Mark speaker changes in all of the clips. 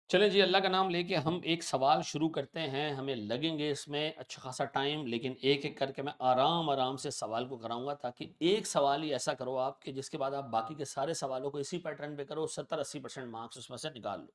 Speaker 1: चलें जी, अल्लाह का नाम लेके हम एक सवाल शुरू करते हैं। हमें लगेंगे इसमें अच्छा खासा टाइम, लेकिन एक-एक करके मैं आराम-आराम से सवाल को कराऊँगा ताकि एक सवाल ही ऐसा करो आप कि जिसके बाद आप बाकी के सारे सवालों को इसी पैटर्न पे करो, 70-80% मार्क्स उसमें से निकाल लो।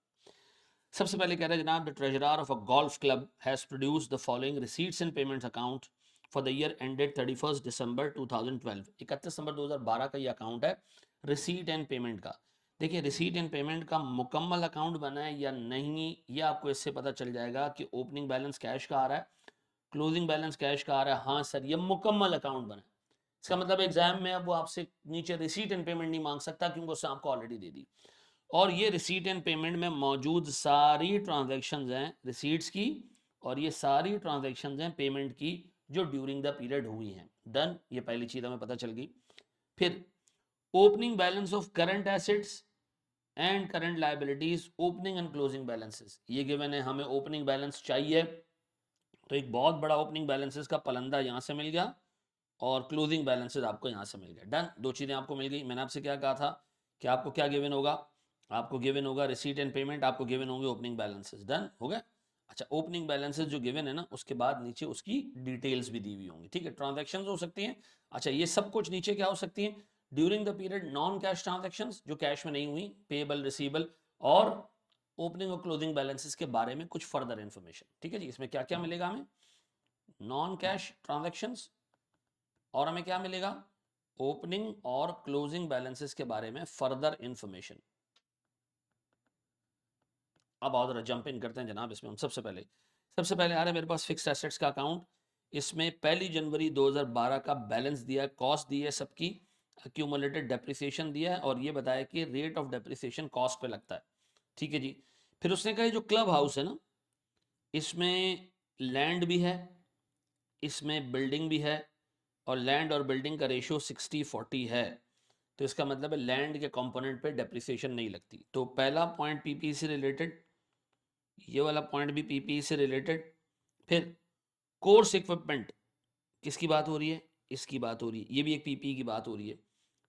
Speaker 1: सबसे पहले कह रहे हैं जनाब, the treasurer of a golf club has produced the following receipts and payments account for the year ended 31 दिसंबर 2012। 31 दिसंबर 2012 का ये अकाउंट है रिसीट एंड पेमेंट का। देखिए, रिसीट एंड पेमेंट का मुकम्मल अकाउंट बना है या नहीं, ये आपको इससे पता चल जाएगा कि ओपनिंग बैलेंस कैश का आ रहा है, क्लोजिंग बैलेंस कैश का आ रहा है। हाँ सर, ये मुकम्मल अकाउंट बना है। इसका मतलब एग्जाम में अब वो आपसे नीचे रिसीट एंड पेमेंट नहीं मांग सकता, क्योंकि उसने आपको ऑलरेडी दे दी। और ये रिसीट एंड पेमेंट में मौजूद सारी ट्रांजैक्शंस हैं रिसीट्स की, और ये सारी ट्रांजैक्शंस हैं पेमेंट की जो ड्यूरिंग द पीरियड हुई हैं। डन, ये पहली चीज़ हमें पता चल गई। फिर opening balance of current assets and current liabilities, opening and closing balances, ये गिवन है। हमें ओपनिंग बैलेंस चाहिए, तो एक बहुत बड़ा ओपनिंग बैलेंसेस का पलंदा यहाँ से मिल गया और क्लोजिंग बैलेंसेस आपको यहाँ से मिल गया। डन, दो चीज़ें आपको मिल गई। मैंने आपसे क्या कहा था कि आपको क्या गिवन होगा, आपको गिवन होगा रिसीट एंड पेमेंट, आपको गिवन होंगे ओपनिंग बैलेंसेस। डन हो गया। अच्छा, ओपनिंग बैलेंसेस जो गिवन है ना, उसके बाद नीचे उसकी डिटेल्स भी दी हुई होंगी। ठीक है, ट्रांजैक्शंस हो सकती हैं। अच्छा, ये सब कुछ नीचे क्या हो सकती है, during the period non cash transactions जो कैश में नहीं हुई, पेएबल रिसीवेबल, और ओपनिंग और क्लोजिंग बैलेंसेस के बारे में कुछ फर्दर इंफॉर्मेशन। ठीक है जी, इसमें क्या क्या मिलेगा हमें, नॉन कैश ट्रांजैक्शंस, और हमें क्या मिलेगा, ओपनिंग और क्लोजिंग बैलेंसेस के बारे में फर्दर इंफॉर्मेशन। अब और जंप इन करते हैं जनाब। इसमें हम सबसे पहले आ रहा है मेरे पास फिक्स्ड एसेट्स का अकाउंट। इसमें 1 जनवरी 2012 का बैलेंस दिया है, कॉस्ट दी है सबकी, अक्यूमुलेटेड डेप्रिसिएशन दिया है, और ये बताया कि रेट ऑफ डेप्रिसिएशन कॉस्ट पे लगता है। ठीक है जी। फिर उसने कहा जो क्लब हाउस है ना, इसमें लैंड भी है, इसमें बिल्डिंग भी है, और लैंड और बिल्डिंग का रेशियो 60-40 है। तो इसका मतलब है लैंड के कंपोनेंट पे डेप्रिसिएशन नहीं लगती। तो पहला पॉइंट पीपी से रिलेटेड, ये वाला पॉइंट भी पीपी से रिलेटेड। फिर कोर्स इक्विपमेंट, किसकी बात हो रही है, इसकी बात हो रही है, ये भी एक पीपी की बात हो रही है।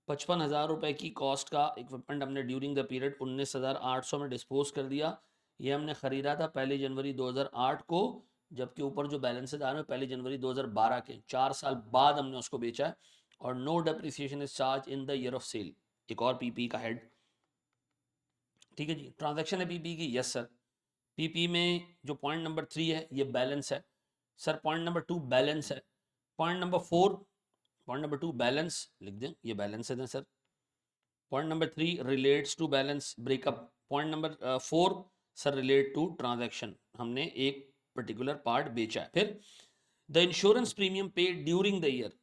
Speaker 1: 55,000 रुपए की कॉस्ट का इक्विपमेंट हमने ड्यूरिंग द पीरियड 19,800 में डिस्पोज कर दिया। ये हमने खरीदा था 1 जनवरी 2008 को, जबकि ऊपर जो बैलेंसेज आ रहे हैं 1 जनवरी 2012 के, 4 साल बाद हमने उसको बेचा है। और no depreciation is charge in the year of sale, एक और पीपी का हेड। ठीक है जी, ट्रांजैक्शन है पीपी की, यस सर। पीपी में जो पॉइंट नंबर 3 है ये बैलेंस है सर, पॉइंट नंबर 2 बैलेंस है, point number 4, point number 2 balance लिख दें, ये बैलेंस है sir. Point number 3 relates to balance breakup, point number 4 sir relate to transaction, हमने एक पर्टिकुलर पार्ट बेचा है। फिर the insurance premium paid during the year,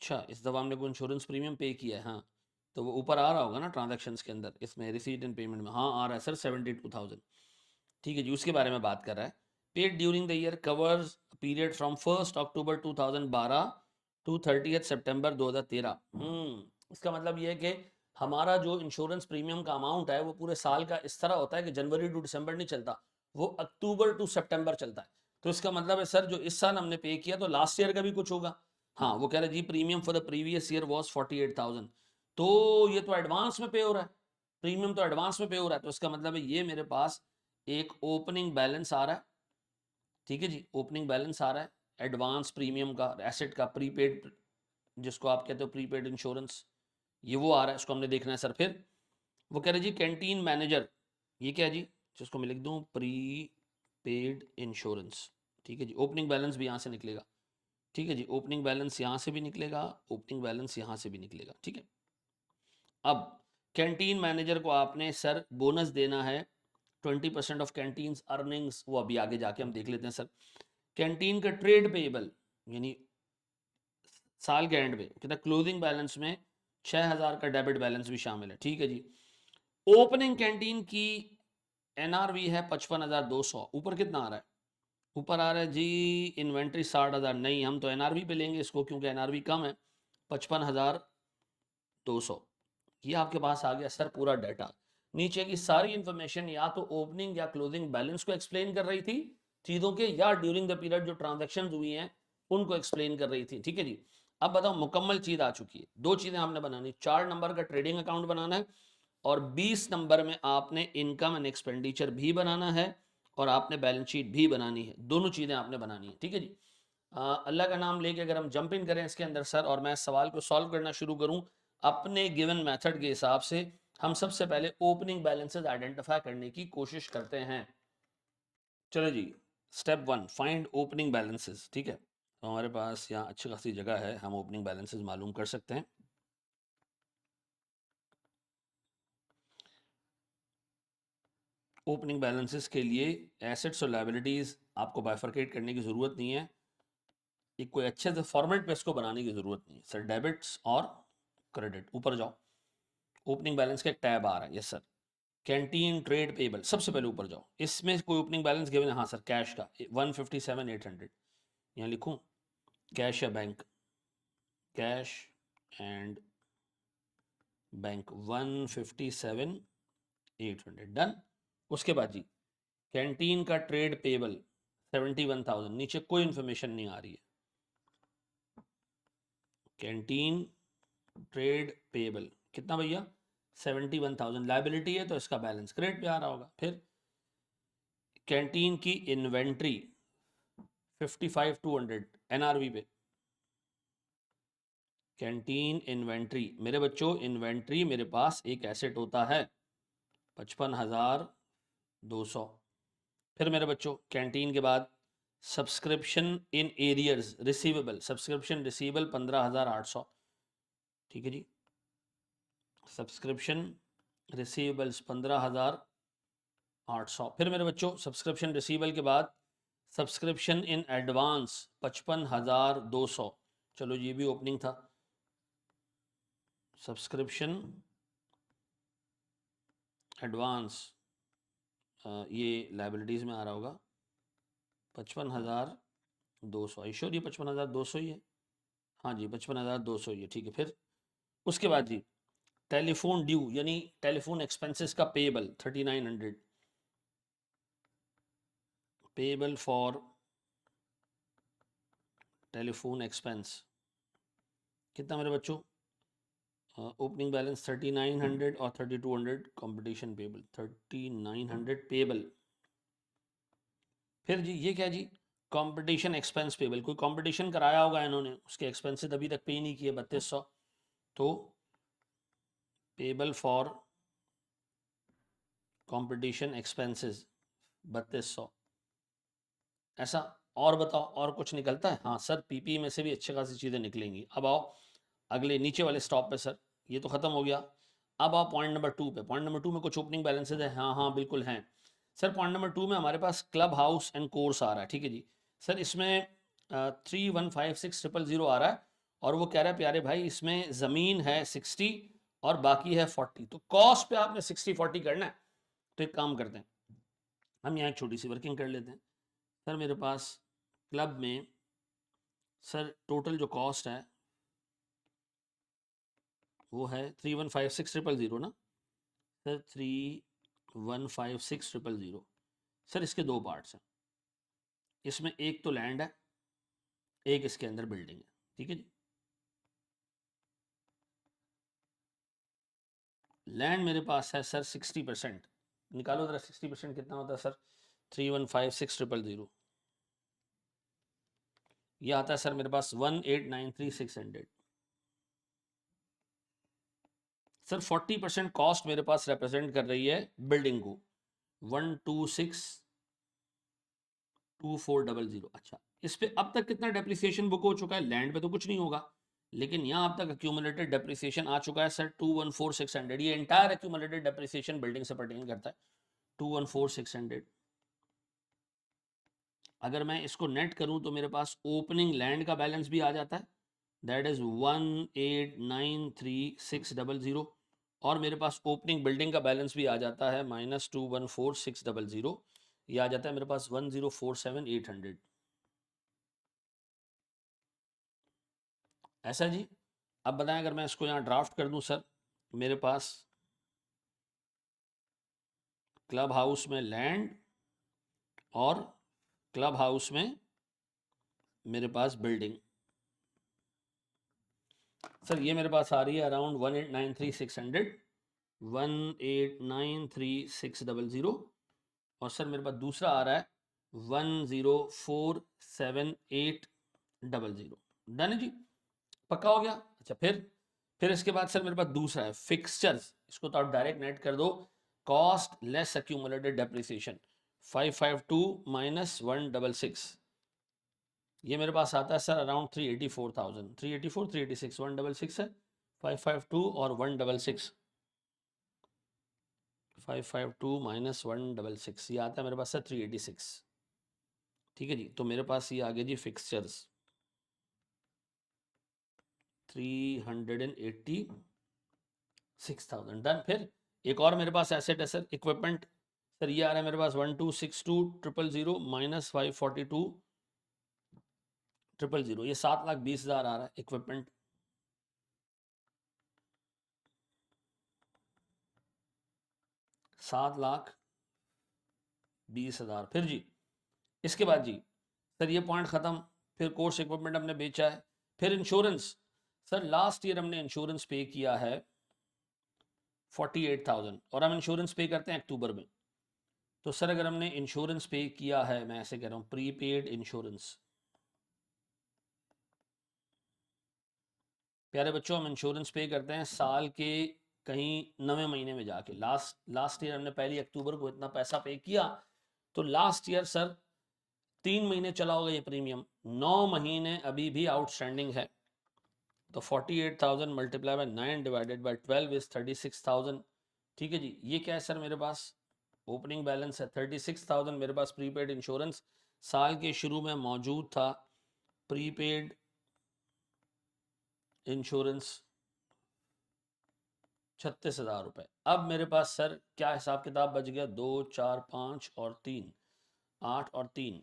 Speaker 1: अच्छा इस दफा हमने कोई इंश्योरेंस प्रीमियम पे किया है, हाँ, तो वो ऊपर आ रहा होगा ना ट्रांजैक्शंस के अंदर, इसमें रिसीट एंड पेमेंट में, हाँ आ रहा है सर 72,000। ठीक है जी, उसके बारे में बात कर रहा है। Paid during the year covers period from 1 October 2012 to 30 September 2013। इसका मतलब ये है कि हमारा जो इंश्योरेंस प्रीमियम का अमाउंट है वो पूरे साल का इस तरह होता है कि जनवरी टू दिसंबर नहीं चलता, वो अक्टूबर टू सितंबर चलता है। तो इसका मतलब है सर जो इस साल हमने पे किया तो लास्ट ईयर का भी कुछ होगा। हाँ, वो कह रहे जी premium for the previous year was 48,000, तो ये तो एडवांस में पे हो रहा है, प्रीमियम तो एडवांस में पे हो रहा है, तो इसका मतलब है ये मेरे पास एक ओपनिंग बैलेंस आ रहा है। ठीक है जी, ओपनिंग बैलेंस आ रहा है एडवांस प्रीमियम का, एसेट का, प्रीपेड, जिसको आप कहते हो प्रीपेड इंश्योरेंस, ये वो आ रहा है, इसको हमने देखना है सर। फिर वो कह रहे जी कैंटीन मैनेजर, ये क्या है जी, जिसको मैं लिख दूं प्री पेड इंश्योरेंस। ठीक है जी, ओपनिंग बैलेंस भी यहाँ से निकलेगा। ठीक है जी, ओपनिंग बैलेंस यहाँ से भी निकलेगा, ओपनिंग बैलेंस यहाँ से भी निकलेगा। ठीक है, अब कैंटीन मैनेजर को आपने सर बोनस देना है 20% ऑफ कैंटीन अर्निंग्स, वो अभी आगे जाके हम देख लेते हैं सर। कैंटीन का ट्रेड पेएबल, यानी साल के एंड में कितना, क्लोजिंग बैलेंस में 6,000 का डेबिट बैलेंस भी शामिल है। ठीक है जी, ओपनिंग कैंटीन की एनआरवी है 55,200, ऊपर कितना आ रहा है, ऊपर आ रहा है जी इन्वेंट्री 60,000, नहीं हम तो एनआरवी पे लेंगे इसको क्योंकि एनआरवी कम है, 55,200। ये आपके पास आ गया सर पूरा डाटा। नीचे की सारी इंफॉर्मेशन या तो ओपनिंग या क्लोजिंग बैलेंस को एक्सप्लेन कर रही थी चीजों के, या ड्यूरिंग द पीरियड जो ट्रांजेक्शन हुई हैं उनको एक्सप्लेन कर रही थी। ठीक है जी, अब बताओ मुकम्मल चीज आ चुकी है। दो चीजें हमने बनानी, 4 नंबर का ट्रेडिंग अकाउंट बनाना है और 20 नंबर में आपने इनकम एंड एक्सपेंडिचर भी बनाना है और आपने बैलेंस शीट भी बनानी है, दोनों चीज़ें आपने बनानी है, ठीक है जी। अल्लाह का नाम लेके अगर हम जंप इन करें इसके अंदर सर, और मैं सवाल को सॉल्व करना शुरू करूं अपने गिवन मेथड के हिसाब से, हम सबसे पहले ओपनिंग बैलेंसेस आइडेंटिफाई करने की कोशिश करते हैं। चलो जी, स्टेप 1 फाइंड ओपनिंग बैलेंसेस, ठीक है। तो हमारे पास यहाँ अच्छी खासी जगह है, हम ओपनिंग बैलेंसेस मालूम कर सकते हैं। ओपनिंग बैलेंसेस के लिए एसेट्स और लायबिलिटीज़ आपको बाइफरकेट करने की ज़रूरत नहीं है, एक कोई अच्छे से फॉर्मेट पे इसको बनाने की ज़रूरत नहीं है सर। डेबिट्स और क्रेडिट, ऊपर जाओ, ओपनिंग बैलेंस का एक टैब आ रहा है, yes sir. Canteen trade payable, सबसे पहले ऊपर जाओ, इसमें कोई ओपनिंग बैलेंस गिवन है? हाँ सर, कैश का 157,800, यहाँ लिखूँ कैश या bank? Cash and bank 157,800, done. उसके बाद जी कैंटीन का ट्रेड पेबल 71,000, नीचे कोई इंफॉर्मेशन नहीं आ रही है। कैंटीन ट्रेड पेबल कितना भैया? 71,000। लाइबिलिटी है तो इसका बैलेंस क्रेडिट पे आ रहा होगा। फिर कैंटीन की इन्वेंट्री 55,200 एनआरवी पे। कैंटीन इन्वेंट्री मेरे बच्चों, इन्वेंट्री मेरे पास एक एसेट होता है 55,200। फिर मेरे बच्चों कैंटीन के बाद subscription in arrears receivable, subscription receivable 15,800, ठीक है जी। Subscription receivables 15,800। फिर मेरे बच्चों सब्सक्रिप्शन रिसीवेबल के बाद सब्सक्रिप्शन इन एडवांस 55,200, चलो ये भी ओपनिंग था। सब्सक्रिप्शन एडवांस, ये लाइबिलिटीज़ में आ रहा होगा 55,200, ऐश्योर ये 55,200 ही है? हाँ जी 55,200 ही है, ठीक है। फिर उसके बाद जी टेलीफोन ड्यू यानी टेलीफोन एक्सपेंसेस का payable 3,900, payable for telephone expense कितना मेरे बच्चों? ओपनिंग बैलेंस 3,900 और 3,200 कंपटीशन पेबल 3,900 पेबल। फिर जी ये क्या जी? कंपटीशन एक्सपेंस पेबल, कोई कंपटीशन कराया होगा इन्होंने, उसके एक्सपेंसेस अभी तक पे नहीं किए 3,200, तो पेबल फॉर कंपटीशन एक्सपेंसेस 3,200। ऐसा? और बताओ और कुछ निकलता है? हाँ सर पीपी में से भी अच्छी खासी चीज़ें निकलेंगी। अब आओ अगले नीचे वाले स्टॉप पे सर, ये तो ख़त्म हो गया। अब आप पॉइंट नंबर 2 पे, पॉइंट नंबर 2 में कुछ ओपनिंग बैलेंसेज है? हाँ हाँ बिल्कुल हैं सर। पॉइंट नंबर 2 में हमारे पास क्लब हाउस एंड कोर्स आ रहा है, ठीक है जी सर। इसमें 3,156,000 आ रहा है और वो कह रहा है प्यारे भाई इसमें ज़मीन है 60 और बाकी है 40, तो कॉस्ट पे आपने 60-40 करना है। तो एक काम करते हैं, हम यहाँ एक छोटी सी वर्किंग कर लेते हैं सर। मेरे पास क्लब में सर टोटल जो कॉस्ट है वो है 3,156,000 ना सर, 3,156,000। सर इसके दो पार्ट्स हैं, इसमें एक तो लैंड है, एक इसके अंदर बिल्डिंग है, ठीक है जी। लैंड मेरे पास है सर 60%, निकालो जरा 60% कितना होता है सर? 3,156,000, ये आता है सर मेरे पास 1,893,600। सर 40% कॉस्ट मेरे पास रिप्रेजेंट कर रही है बिल्डिंग को, 126,2400। अच्छा, इस पे अब तक कितना डेप्रिसिएशन बुक हो चुका है? लैंड पे तो कुछ नहीं होगा, लेकिन यहाँ अब तक अक्यूमुलेटेड डेप्रिसिएशन आ चुका है सर 214,600। ये इंटायर अक्यूमुलेटेड डेप्रिसिएशन बिल्डिंग से पर्टेन करता है 214,600। अगर मैं इसको नेट करूं तो मेरे पास ओपनिंग लैंड का बैलेंस भी आ जाता है, दैट इज 1,893,600, और मेरे पास ओपनिंग बिल्डिंग का बैलेंस भी आ जाता है -214,600। ये आ जाता है मेरे पास 1,047,800। ऐसा जी? अब बताएं अगर मैं इसको यहाँ ड्राफ्ट कर दूं सर, मेरे पास क्लब हाउस में लैंड और क्लब हाउस में मेरे पास बिल्डिंग, सर ये मेरे पास आ रही है अराउंड 1,893,600। 1893600 और सर मेरे पास दूसरा आ रहा है 1047800। डन है जी, पक्का हो गया। अच्छा फिर इसके बाद सर मेरे पास दूसरा है फिक्सचर्स, इसको तो आप डायरेक्ट नेट कर दो, cost less accumulated depreciation 552 minus 166, ये मेरे पास आता है सर अराउंड 384,000, 384 386, 166 है, 552 और 166, 552 माइनस 166 ये आता है मेरे पास सर 386। ठीक है जी, तो मेरे पास ये आ गया जी फिक्सचर्स 386,000। डन। फिर एक और मेरे पास एसेट है सर इक्विपमेंट, सर ये आ रहा है मेरे पास 1262000 माइनस 542000, ये 7,20,000 आ रहा है इक्विपमेंट। $7,20,000। फिर जी इसके बाद जी सर ये पॉइंट खत्म, फिर कोर्स इक्विपमेंट हमने बेचा है। फिर इंश्योरेंस, सर लास्ट ईयर हमने इंश्योरेंस पे किया है 48,000 और हम इंश्योरेंस पे करते हैं अक्टूबर में। तो सर अगर हमने इंश्योरेंस पे किया है, मैं ऐसे कह रहा हूं प्रीपेड इंश्योरेंस, प्यारे बच्चों हम इंश्योरेंस पे करते हैं साल के कहीं 9वें महीने में जाके। लास्ट ईयर हमने 1 अक्टूबर को इतना पैसा पे किया, तो लास्ट ईयर सर 3 महीने चला होगा ये प्रीमियम, 9 महीने अभी भी आउटस्टैंडिंग है। तो 48,000 multiply by 9 divided by 12 is 36,000। ठीक है जी, ये क्या है सर मेरे पास ओपनिंग बैलेंस है 36,000 मेरे पास प्रीपेड इंश्योरेंस साल के शुरू में मौजूद था। प्रीपेड इंश्योरेंस 36,000 रुपए। अब मेरे पास सर क्या हिसाब किताब बच गया, 2 4 5 और 3, 8 और 3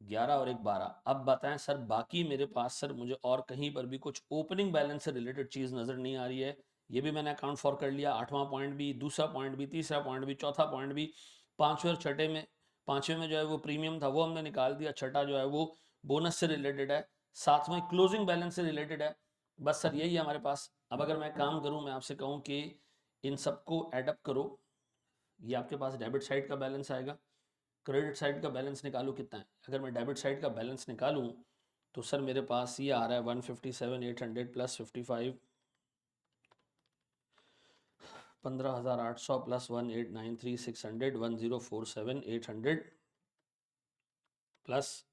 Speaker 1: 11 और 1 12। अब बताएं सर बाकी मेरे पास सर मुझे और कहीं पर भी कुछ ओपनिंग बैलेंस से रिलेटेड चीज नजर नहीं आ रही है। ये भी मैंने अकाउंट फॉर कर लिया, 8वां पॉइंट भी, दूसरा पॉइंट भी, तीसरा पॉइंट भी, चौथा पॉइंट भी, पांचवें और छठे में, पांचवें में जो है वो प्रीमियम था वो हमने निकाल दिया, छठा जो है वो बोनस से रिलेटेड है, सातवें क्लोजिंग बैलेंस से रिलेटेड है। बस सर यही है हमारे पास। अब अगर मैं काम करूं, मैं आपसे कहूं कि इन सबको एडअप करो, ये आपके पास डेबिट साइड का बैलेंस आएगा। क्रेडिट साइड का बैलेंस निकालूं कितना है, अगर मैं डेबिट साइड का बैलेंस निकालूं तो सर मेरे पास ये आ रहा है 157,800 plus 55, 15,800 plus 1,893,600, 1,047,800 plus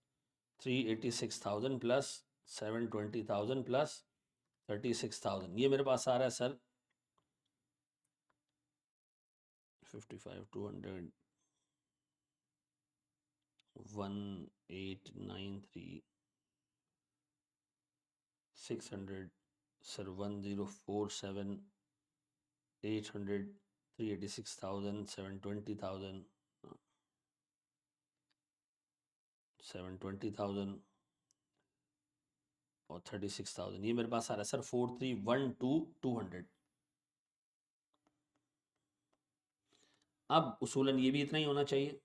Speaker 1: 386,000 plus 720,000 plus 36,000, ये मेरे पास आ रहा है सर 55,200, 1,893,600 सर 1,047,800, 386,000, 720,000, 720,000 और 36,000, ये मेरे पास आ रहा है सर 43,12,200। अब उसूलन ये भी इतना ही होना चाहिए।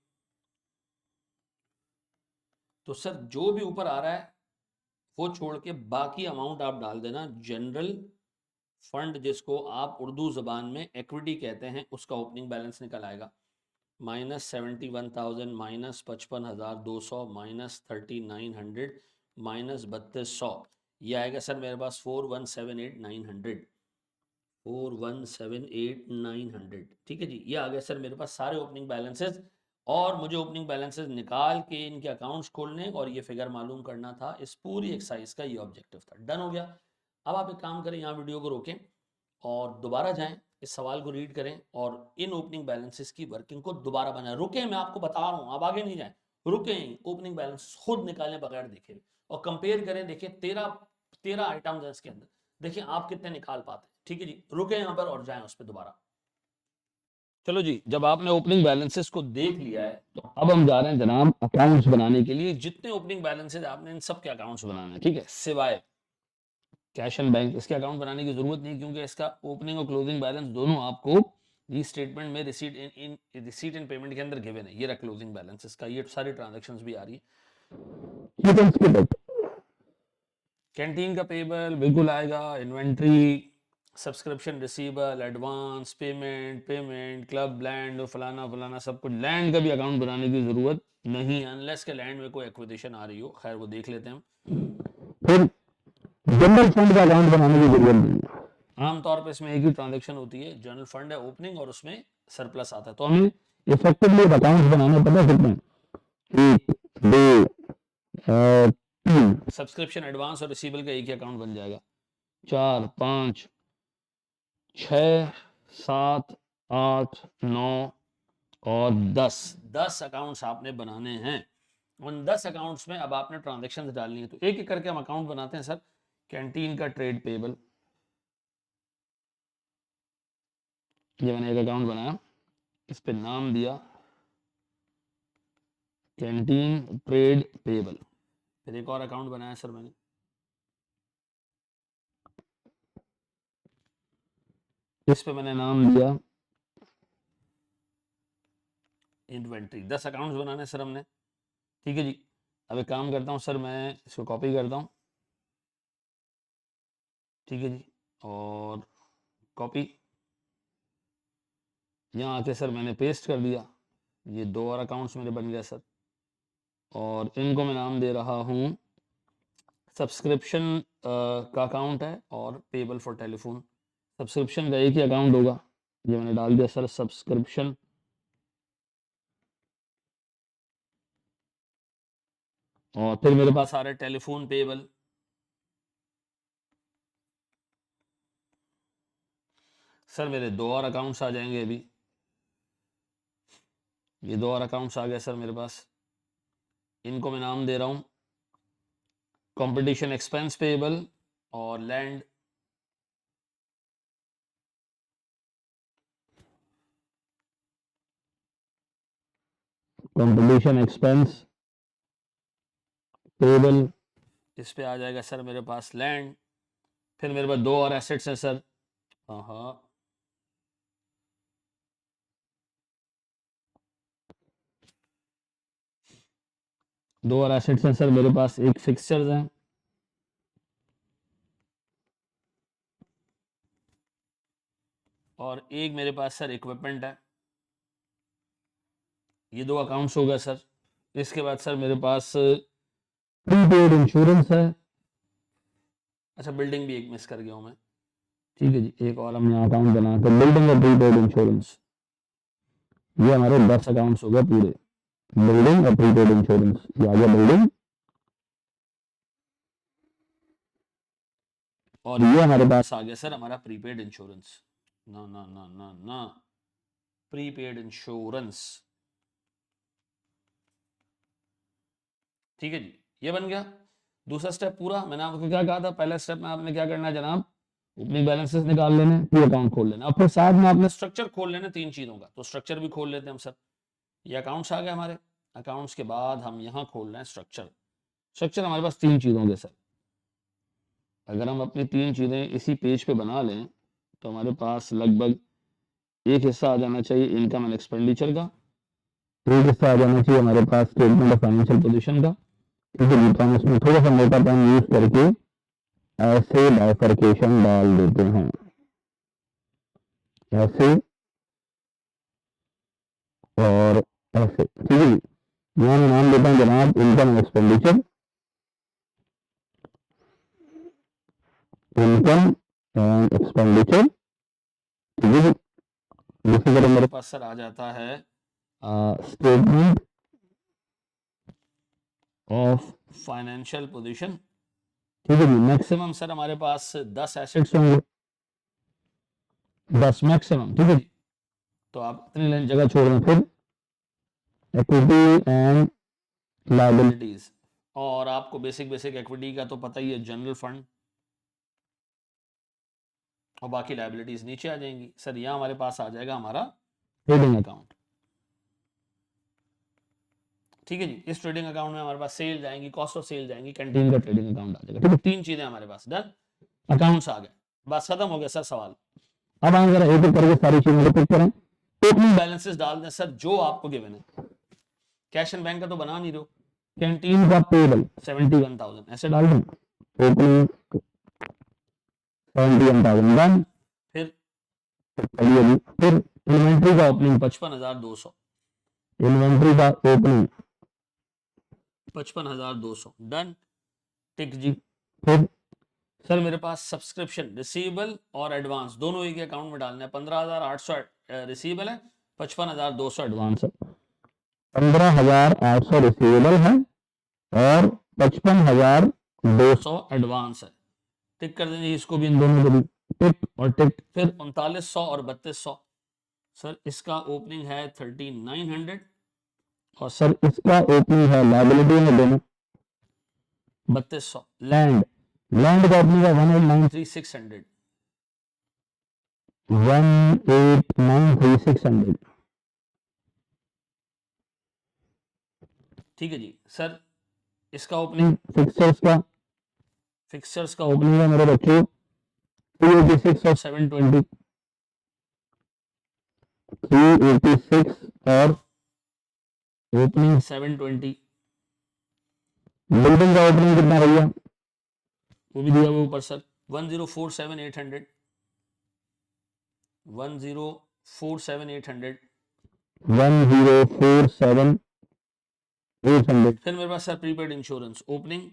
Speaker 1: तो सर जो भी ऊपर आ रहा है वो छोड़ के बाकी अमाउंट आप डाल देना। जनरल फंड जिसको आप उर्दू जबान में इक्विटी कहते हैं, उसका ओपनिंग बैलेंस निकल आएगा -71,000 माइनस 55,200 माइनस 3900 माइनस 3200, ये आएगा सर मेरे पास 4178,900, 4178,900। ठीक है जी, ये आ गया सर मेरे पास सारे ओपनिंग बैलेंसेस। और मुझे ओपनिंग बैलेंसेस निकाल के इनके अकाउंट्स खोलने और ये फिगर मालूम करना था, इस पूरी एक्सरसाइज का ये ऑब्जेक्टिव था। डन हो गया। अब आप एक काम करें, यहाँ वीडियो को रोकें और दोबारा जाएं, इस सवाल को रीड करें और इन ओपनिंग बैलेंसेस की वर्किंग को दोबारा बनाएं। रुकें, मैं आपको बता रहा हूं, आप आगे नहीं जाएं, रुकें, ओपनिंग बैलेंस खुद निकालें बगैर देखे और कंपेयर करें। देखिए 13 आइटम्स है इसके अंदर, देखिए आप कितने निकाल पाते हैं। ठीक है जी, रुके यहाँ पर और जाएं उस पर दोबारा। चलो जी, जब आपने ओपनिंग बैलेंसेस को देख लिया है तो अब हम जा रहे हैं जनाब अकाउंट्स बनाने के लिए। जितने ओपनिंग बैलेंसेस आपने इन सब के अकाउंट्स बनाने हैं, ठीक है, सिवाय कैश एंड बैंक, इसके अकाउंट बनाने की जरूरत नहीं क्योंकि इसका ओपनिंग और क्लोजिंग बैलेंस दोनों आपको रीस्टेटमेंट में रिसीट इन पेमेंट के अंदर गिवन है। ये रहा क्लोजिंग बैलेंस इसका, ये सारी ट्रांजैक्शंस भी आ रही है। कैंटीन का पेबल बिल्कुल आएगा, inventory subscription, receivable, advance, payment, club, land और फलाना फलाना सब कुछ। लैंड का भी अकाउंट बनाने की जरूरत नहीं है अनलेस के लैंड में कोई एक्विजिशन आ रही हो, खैर वो देख लेते हैं हम। फिर जनरल फंड का अकाउंट बनाने की जरूरत नहीं है, आमतौर पर इसमें एक ही ट्रांजेक्शन होती है, जनरल फंड है ओपनिंग और उसमें सरप्लस आता है, तो हमें इफेक्टिवली अकाउंट बनाना पता कितने, 1 2 3 सब्सक्रिप्शन, एडवांस और रिसीवेबल का एक ही अकाउंट बन जाएगा। 4 5 6 7 8 9 और 10 अकाउंट्स आपने बनाने हैं। उन 10 अकाउंट्स में अब आपने ट्रांजेक्शन्स डालनी है, तो एक एक करके हम अकाउंट बनाते हैं सर। कैंटीन का ट्रेड पेबल, ये मैंने एक अकाउंट बनाया, इस पे नाम दिया कैंटीन ट्रेड पेबल। फिर एक और अकाउंट बनाया सर मैंने, इस पे मैंने नाम दिया इन्वेंट्री। 10 अकाउंट्स बनाने सर हमने, ठीक है जी। अब एक काम करता हूँ सर, मैं इसको कॉपी करता हूँ, ठीक है जी, और कॉपी, यहाँ आके सर मैंने पेस्ट कर दिया। ये 2 और अकाउंट्स मेरे बन गए सर, और इनको मैं नाम दे रहा हूँ सब्सक्रिप्शन का अकाउंट है और पेबल फॉर टेलीफोन। सब्सक्रिप्शन का एक ही अकाउंट होगा, ये मैंने डाल दिया सर सब्सक्रिप्शन, और फिर मेरे पास आ रहा है टेलीफोन पेबल। सर मेरे 2 और अकाउंट्स आ जाएंगे अभी, ये 2 और अकाउंट्स आ गए सर मेरे पास, इनको मैं नाम दे रहा हूँ कंपटीशन एक्सपेंस पेबल और लैंड। कंपटीशन एक्सपेंस पेबल, इस पे आ जाएगा सर मेरे पास लैंड। फिर मेरे पास 2 और एसेट्स हैं सर, हाँ 2 और एसेट्स हैं सर मेरे पास, एक फिक्सचर्स हैं और एक मेरे पास सर इक्विपमेंट है। ये 2 अकाउंट्स हो गए सर। इसके बाद सर मेरे पास प्रीपेड इंश्योरेंस है, अच्छा बिल्डिंग भी एक मिस कर गया हूँ मैं, ठीक है जी, एक और हम यहाँ अकाउंट बना कर बिल्डिंग और प्रीपेड इंश्योरेंस, ये हमारे 10 अकाउंट्स हो गए पूरे, बिल्डिंग और प्रीपेड इंश्योरेंस, ये आ गया बिल्डिंग, और ये हमारे पास आ गया सर हमारा प्रीपेड इंश्योरेंस, ना ना ना ना ना प्रीपेड इंश्योरेंस, ठीक है जी, ये बन गया। दूसरा स्टेप पूरा, मैंने आपको क्या कहा था, पहले स्टेप में आपने क्या करना है जनाब, ओपनिंग बैलेंसेस निकाल लेने, पी अकाउंट खोल लेना, और फिर साथ में आपने स्ट्रक्चर खोल लेना 3 चीजों का, तो स्ट्रक्चर भी खोल लेते हैं हम सर। ये अकाउंट्स आ गए हमारे, अकाउंट्स के बाद हम यहाँ खोल रहे हैं स्ट्रक्चर। स्ट्रक्चर हमारे पास 3 चीजों के सर, अगर हम अपनी 3 चीजें इसी पेज पे बना लें तो हमारे पास लगभग एक हिस्सा आ जाना चाहिए इनकम एंड एक्सपेंडिचर का, एक हिस्सा आ जाना चाहिए हमारे पास स्टेटमेंट ऑफ फाइनेंशियल पोजीशन का, ठीक है जी। तो हम इसमें थोड़ा सा मोटा पेन यूज करके ऐसे बाइफरकेशन डाल देते हैं, ऐसे और ऐसे, ठीक है जी। यहाँ मैं नाम देता हूँ जनाब income and expenditure, income and expenditure, ठीक है जी। दूसरी तरफ मेरे पास सर आ जाता है स्टेटमेंट ऑफ फाइनेंशियल पोजीशन, ठीक है जी। मैक्सिमम सर हमारे पास 10 एसेट्स होंगे, 10 मैक्सिमम, ठीक है जी। तो आप इतनी जगह छोड़ दें, फिर इक्विटी एंड लायबिलिटीज, और आपको बेसिक इक्विटी का तो पता ही है, जनरल फंड, और बाकी लायबिलिटीज नीचे आ जाएंगी सर। यहाँ हमारे पास आ जाएगा हमारा ट्रेडिंग अकाउंट, ठीक है जी। इस ट्रेडिंग अकाउंट में हमारे पास सेल जाएंगी, कॉस्ट ऑफ सेल जाएंगी, कैंटीन का ट्रेडिंग अकाउंट आ जाएगा, ठीक है। 3 चीजें हमारे पास, डन, अकाउंट्स आ गए, बस खत्म हो गया सर सवाल। अब हम जरा एक एक करके सारी चीजें रिपीट करें, ओपनिंग बैलेंसेस डाल दें सर जो आपको गिवन है, कैश एंड बैंक का तो बना नहीं दो, कैंटीन का पेबल 71,000 ऐसे डाल दें, ओपनिंग 71,000 डन,
Speaker 2: चलिए जी, फिर इन्वेंट्री का ओपनिंग
Speaker 1: 55,200,
Speaker 2: इन्वेंट्री का ओपनिंग
Speaker 1: 55,200 डन। टिक जी।
Speaker 2: फिर
Speaker 1: सर मेरे पास सब्सक्रिप्शन रिसीवेबल और एडवांस दोनों एक अकाउंट में डालना है। 15,800 रिसीवेबल है, 55,200 एडवांस है।
Speaker 2: 15,800 रिसीवेबल है और 55,200
Speaker 1: एडवांस है। टिक कर देंगे इसको भी, इन दोनों को भी टिक और टिक। फिर 3900 और 3200, सर इसका ओपनिंग है 3900
Speaker 2: और सर इसका ओपनिंग है लाइबिलिटी में दोनों
Speaker 1: 3200।
Speaker 2: लैंड लैंड का ओपनिंग है
Speaker 1: 3600।
Speaker 2: 1893600।
Speaker 1: ठीक है जी। सर इसका ओपनिंग
Speaker 2: फिक्सर्स का ओपनिंग है मेरे बच्चों 286 और 720, 386 और ओपनिंग
Speaker 1: 720।
Speaker 2: बिल्डिंग का ओपनिंग कितना भैया?
Speaker 1: वो भी दिया हुआ ऊपर सर 1047800, 1047800।
Speaker 2: 1047800।
Speaker 1: फिर मेरे पास सर प्रीपेड इंश्योरेंस ओपनिंग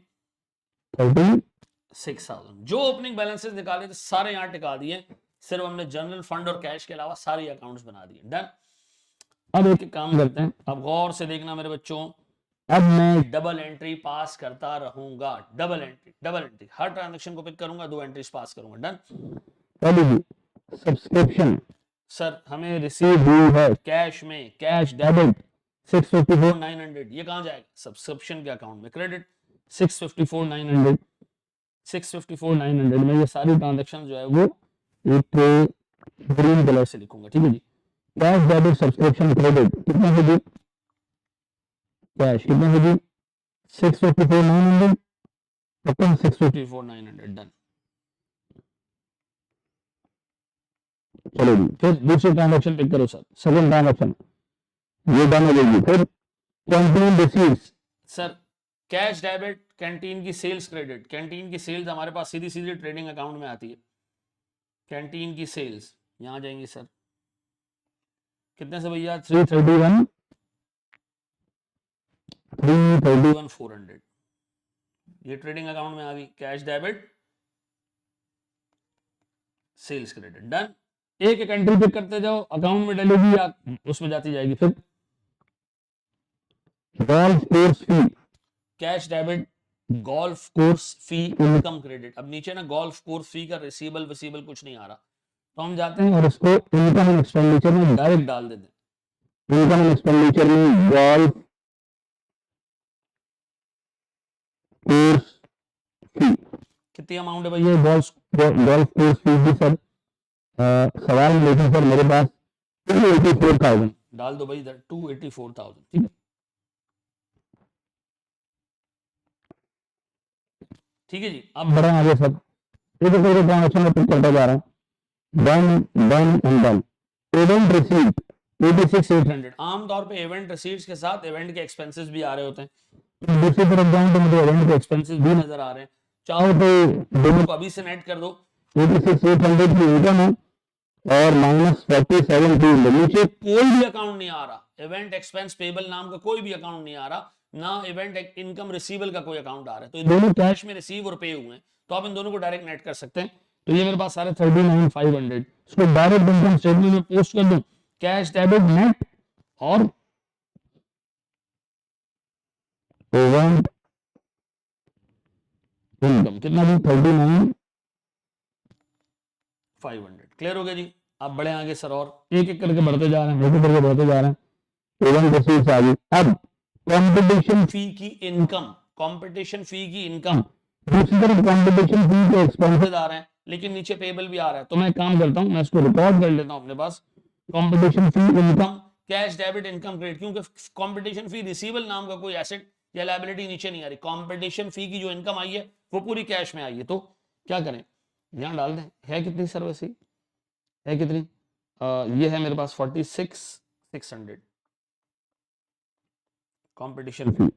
Speaker 2: 36,000।
Speaker 1: जो ओपनिंग बैलेंसेस निकाले थे सारे यहाँ टिका दिए, सिर्फ हमने जनरल फंड और कैश के अलावा सारे अकाउंट्स बना दिए। डन। अब एक काम करते हैं, अब गौर से देखना मेरे बच्चों, अब मैं डबल एंट्री पास करता रहूंगा। डबल एंट्री हर ट्रांजेक्शन को पिक करूंगा, 2 एंट्रीज पास करूंगा। डन।
Speaker 2: सब्सक्रिप्शन
Speaker 1: सर हमें रिसीव हुई है कैश में, कैश डेबिट 654,900, ये कहां जाएगा? सब्सक्रिप्शन के अकाउंट में। क्रेडिट 654,900, 654,900 में ये सारी ट्रांजेक्शन जो है वो एक ग्रीन कलर से लिखूंगा। ठीक है जी।
Speaker 2: कैश डेबिट सब्सक्रिप्शन क्रेडिट कितने होगी? कैश कितने होगी? 654,900 पक्का
Speaker 1: 654,900 डन।
Speaker 2: चलो जी, फिर दूसरी ट्रांजेक्शन पिक करो सर। सेकंड ट्रांजेक्शन ये डन हो जाएगी। फिर canteen receipts,
Speaker 1: sir cash debit canteen की सेल्स क्रेडिट, कैंटीन की सेल्स हमारे पास सीधी सीधी ट्रेडिंग अकाउंट में आती है। कैंटीन की सेल्स यहां जाएंगी सर, कितने से भैया?
Speaker 2: 331
Speaker 1: 400, ये ट्रेडिंग अकाउंट में आ गई। Cash debit sales credit done. एक एक एंट्री पिक करते जाओ, अकाउंट में डलेगी या उसमें जाती जाएगी। फिर
Speaker 2: golf course fee,
Speaker 1: cash debit golf course fee income credit. अब नीचे ना गोल्फ कोर्स फी का रिसीवेबल विसीबल कुछ नहीं आ रहा, तो हम जाते हैं और इसको
Speaker 2: इनकम एंड एक्सपेंडिचर में
Speaker 1: डायरेक्ट डाल देते हैं।
Speaker 2: इनकम एंड एक्सपेंडिचर में गोल्फ कोर्स फी
Speaker 1: कितनी अमाउंट है भैया?
Speaker 2: गोल्फ कोर्स फी भी सर सवाल में लेकिन सर मेरे पास 284,000
Speaker 1: डाल दो भाई इधर 284,000। ठीक है, ठीक है जी। अब
Speaker 2: बढ़े आगे सब एक एक ट्रांजेक्शन में पिक करता जा रहा हूँ। Done done and done. Event receipt 86,800।
Speaker 1: आमतौर पे इवेंट रिसीट्स के साथ इवेंट के एक्सपेंसेस भी आ रहे होते हैं।
Speaker 2: दूसरी तरफ जाऊं तो मुझे इवेंट के
Speaker 1: एक्सपेंसेस भी नजर आ रहे हैं, चाहो
Speaker 2: चाहो तो
Speaker 1: दोनों को अभी से नेट कर दो।
Speaker 2: 86,800 की इनकम है और माइनस 47 की नीचे
Speaker 1: कोई भी अकाउंट नहीं आ रहा, इवेंट एक्सपेंस पेबल नाम का कोई भी अकाउंट नहीं आ रहा, ना इवेंट इनकम रिसीवेबल का कोई अकाउंट आ रहा है। तो इन दोनों कैश में रिसीव और पे हुए हैं, तो आप इन दोनों को डायरेक्ट नेट कर सकते हैं। तो ये मेरे पास सारे 39,500, इसको डायरेक्ट इनकम स्टेटमेंट में पोस्ट कर दूं। कैश डेबिट नेट और
Speaker 2: इवेंट इनकम कितना भी
Speaker 1: 39,500। क्लियर हो गया जी। अब बढ़े आगे सर, और एक एक करके बढ़ते जा रहे हैं, एक एक करके बढ़ते जा रहे हैं।
Speaker 2: इवेंट रिसीट्स आ गई। अब कंपटीशन
Speaker 1: फी की इनकम, कंपटीशन फी की इनकम,
Speaker 2: दूसरी तरफ कंपटीशन फी के एक्सपेंसेस
Speaker 1: आ रहे हैं लेकिन नीचे पेबल भी आ रहा है। तो मैं काम करता हूं, मैं इसको रिकॉर्ड कर लेता हूं अपने पास। Competition fee income cash debit income credit, क्योंकि कंपटीशन फी रिसीवेबल नाम का कोई एसेट या लायबिलिटी नीचे नहीं आ रही। कंपटीशन फी की जो इनकम आई है वो पूरी कैश में आई है। तो क्या करें, यहां डाल दें। है कितनी सर वैसे? है कितनी? ये है मेरे पास 46,600 कंपटीशन फी।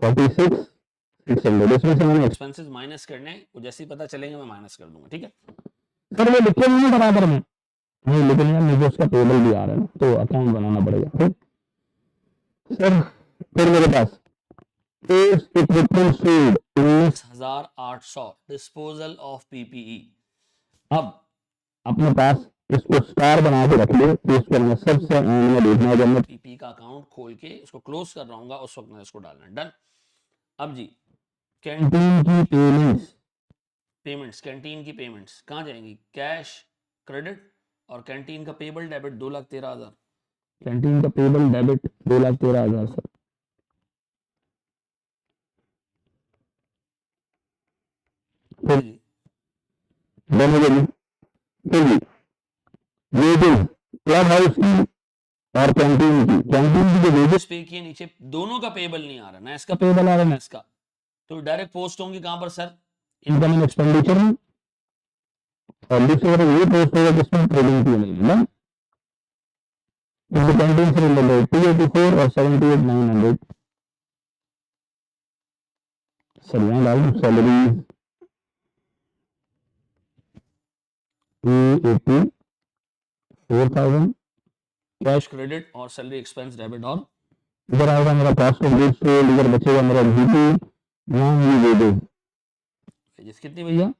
Speaker 2: 46,600 600, इसमें से मैंने
Speaker 1: एक्सपेंसेस माइनस करने हैं, वो जैसे ही पता चलेंगे मैं माइनस कर दूंगा, ठीक है।
Speaker 2: सर वो लिखे नहीं है बराबर में, नहीं लेकिन यार मुझे उसका टेबल भी आ रहा है ना, तो अकाउंट बनाना पड़ेगा फिर। सर फिर मेरे पास equipment sold
Speaker 1: 19,800 disposal of PPE.
Speaker 2: अब अपने पास इसको स्टार बना के रख लो, तो इसको मैं सबसे एंड में देखना है जब मैं
Speaker 1: पीपी का अकाउंट खोल के इसको क्लोज कर रहा हूँ, उस वक्त मैं इसको डालना है। डन। अब जी
Speaker 2: कैंटीन की
Speaker 1: कैंटीन की पेमेंट्स कहाँ जाएंगी, कैश क्रेडिट और कैंटीन का पेबल डेबिट 2,13,000।
Speaker 2: कैंटीन का पेबल डेबिट 2,13,000 सर।
Speaker 1: फिर जी
Speaker 2: फिर जी वेजेस क्लब हाउस की और कैंटीन की जो वेजेस
Speaker 1: पे किए नीचे दोनों का पेबल नहीं आ रहा, ना इसका पेबल आ रहा है ना इसका, तो डायरेक्ट पोस्ट होंगी कहाँ पर सर,
Speaker 2: इनकम एंड एक्सपेंडिचर में, और दूसरी तरफ ये पोस्ट होगा जिसमें ट्रेडिंग की नहीं है ना, कैंटीन से रिलेटेड 284 और 78,900 सर यहाँ डाल दूँ सैलरी 284,000
Speaker 1: कैश क्रेडिट और सैलरी एक्सपेंस डेबिट, और
Speaker 2: इधर आएगा मेरा कॉस्ट ऑफ गुड्स सोल्ड, इधर बचेगा मेरा जीपी, यहाँ ये वेजेस
Speaker 1: कितनी भैया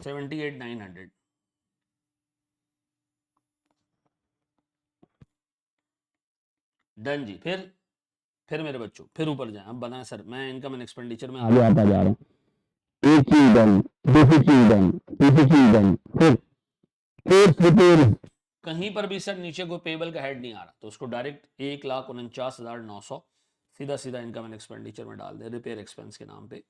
Speaker 1: 78,900। डन जी। फिर मेरे बच्चों फिर ऊपर जाए, अब बनाए सर, मैं इनकम एंड एक्सपेंडिचर में
Speaker 2: आगे आता जा रहा हूँ, एक चीज डन, दूसरी चीज डन, तीसरी चीज डन, फिर रिपेयर
Speaker 1: कहीं पर भी सर नीचे कोई पेबल का हेड नहीं आ रहा, तो उसको डायरेक्ट 1,49,900 सीधा सीधा इनकम एंड एक्सपेंडिचर में डाल दे रिपेयर एक्सपेंस के नाम पे।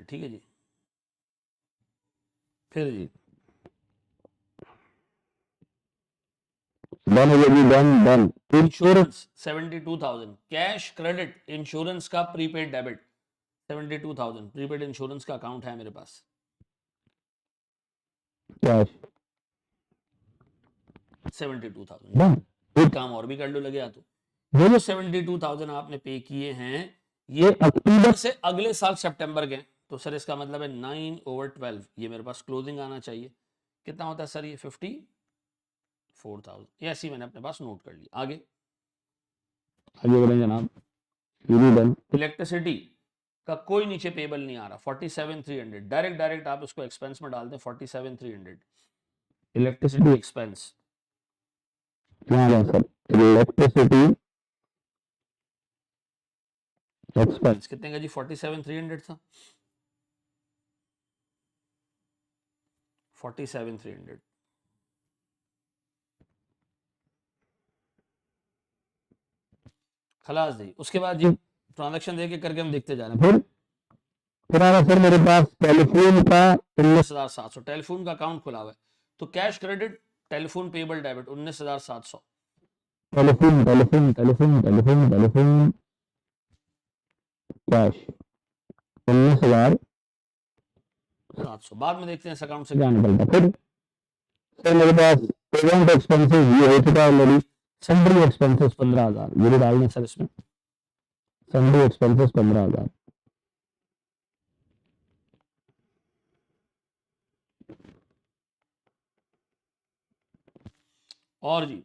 Speaker 1: ठीक है जी। फिर जी
Speaker 2: डन हो गया, done
Speaker 1: insurance 72,000, cash credit insurance का प्रीपेड डेबिट 72,000, प्रीपेड इंश्योरेंस का अकाउंट है मेरे पास,
Speaker 2: कैश
Speaker 1: 72,000। एक काम और भी कर लो लगे तो वो जो 72,000 आपने पे किए हैं ये अक्टूबर से अगले साल सितंबर के, तो सर इसका मतलब है 9/12 ये मेरे पास क्लोजिंग आना चाहिए। कितना होता है सर ये 54,000, ये ऐसी मैंने अपने पास नोट कर लिया। आगे
Speaker 2: बढ़ें जनाब, ये भी डन।
Speaker 1: इलेक्ट्रिसिटी का कोई नीचे पेबल नहीं आ रहा, 47,300, डायरेक्ट आप इसको एक्सपेंस में डाल दें 47,300 electricity expense.
Speaker 2: Sir electricity expense
Speaker 1: कितने का जी 47,300 था, 47,300। खलास जी। उसके बाद जी ट्रांजैक्शन देके करके हम देखते जा रहे हैं।
Speaker 2: फिर आ रहा सर मेरे पास टेलीफोन का
Speaker 1: 19,700, टेलीफोन का अकाउंट खुला हुआ है, तो cash credit telephone payable debit 19,700,
Speaker 2: telephone cash 19,700।
Speaker 1: बाद में देखते हैं इस अकाउंट से क्या
Speaker 2: निकलता। फिर सर मेरे पास पेमेंट एक्सपेंसेस ये हो चुका है ऑलरेडी, सैलरी एक्सपेंसेस 15,000 ये भी डालने सर इसमें, सैलरी एक्सपेंसेस 15,000।
Speaker 1: और जी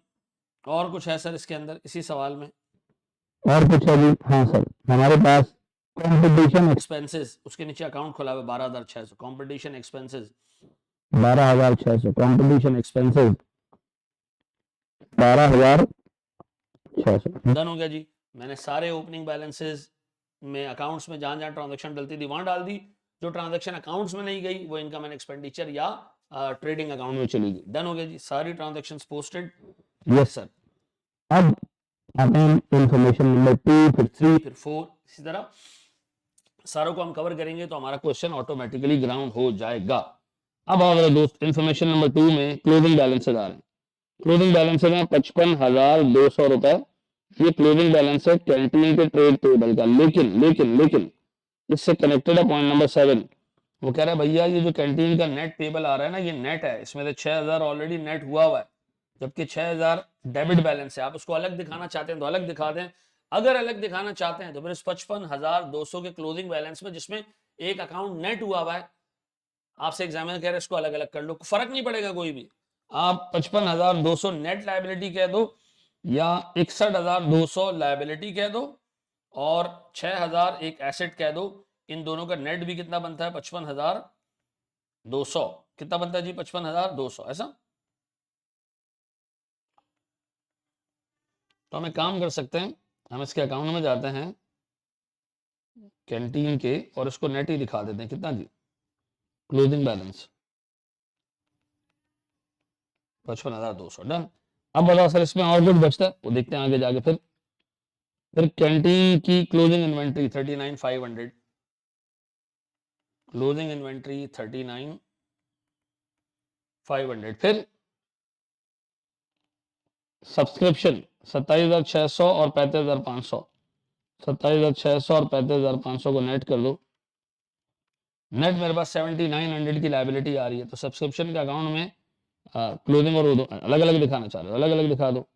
Speaker 1: और कुछ है सर इसके अंदर इसी सवाल में,
Speaker 2: और कुछ है जी, हाँ सर हमारे पास कंपटीशन
Speaker 1: एक्सपेंसेस, उसके नीचे अकाउंट खुला हुआ 12,600, competition expenses
Speaker 2: 12,600, competition expenses 12,600।
Speaker 1: Done हो गया जी। मैंने सारे ओपनिंग बैलेंसेस में अकाउंट्स में जहां जहां ट्रांजैक्शन डलती थी वहां डाल दी, जो ट्रांजैक्शन अकाउंट्स में नहीं गई वो इनकम एंड एक्सपेंडिचर या ट्रेडिंग अकाउंट में चली गई। डन हो गया जी, सारी ट्रांजैक्शंस पोस्टेड। Yes sir.
Speaker 2: अब इंफॉर्मेशन नंबर 2 फिर 3
Speaker 1: फिर 4, इसी तरह सारों को हम कवर करेंगे तो हमारा क्वेश्चन ऑटोमेटिकली ग्राउंड हो जाएगा। अब हमारे दोस्त इंफॉर्मेशन नंबर 2 में क्लोजिंग बैलेंस आ रहे हैं। क्लोजिंग बैलेंस है 55,200 रुपए, ये क्लोजिंग बैलेंस है कैंटीन के ट्रेड टेबल का। लेकिन लेकिन लेकिन
Speaker 2: इससे कनेक्टेड है पॉइंट नंबर 7। वो कह रहा है भैया ये जो कैंटीन का नेट पेबल आ रहा है ना, ये नेट है, इसमें से 6000 ऑलरेडी नेट हुआ हुआ है, जबकि 6000 डेबिट बैलेंस है। आप उसको अलग दिखाना चाहते हैं तो अलग दिखा दें, अगर अलग दिखाना चाहते हैं तो फिर इस 55,200 के क्लोजिंग बैलेंस में जिसमें एक अकाउंट नेट हुआ हुआ है, आपसे एग्जामिनर कह रहे हैं इसको अलग अलग कर लो, फर्क नहीं पड़ेगा कोई भी। आप 55,200 नेट लायबिलिटी कह दो या 61,200 लायबिलिटी कह दो और 6,000 एक एसेट कह दो, इन दोनों का नेट भी कितना बनता है 55,200। कितना बनता है जी 55,200, ऐसा। तो हम एक काम कर सकते हैं, हम इसके अकाउंट में जाते हैं कैंटीन के और इसको नेट ही दिखा देते हैं, कितना जी क्लोजिंग बैलेंस 55,200, डन। अब बताओ सर इसमें और कुछ बचता है, वो देखते हैं आगे जाके। फिर कैंटीन की क्लोजिंग इन्वेंट्री 39,500, क्लोजिंग इन्वेंट्री 39,500। फिर सब्सक्रिप्शन 27,600 और 35,500, 27,600 और 35,500 को नेट कर दो। नेट मेरे पास 7,900 की लाइबिलिटी आ रही है, तो सब्सक्रिप्शन के अकाउंट में क्लोजिंग और अलग अलग दिखाना चाह रहे हो, अलग अलग दिखा दो।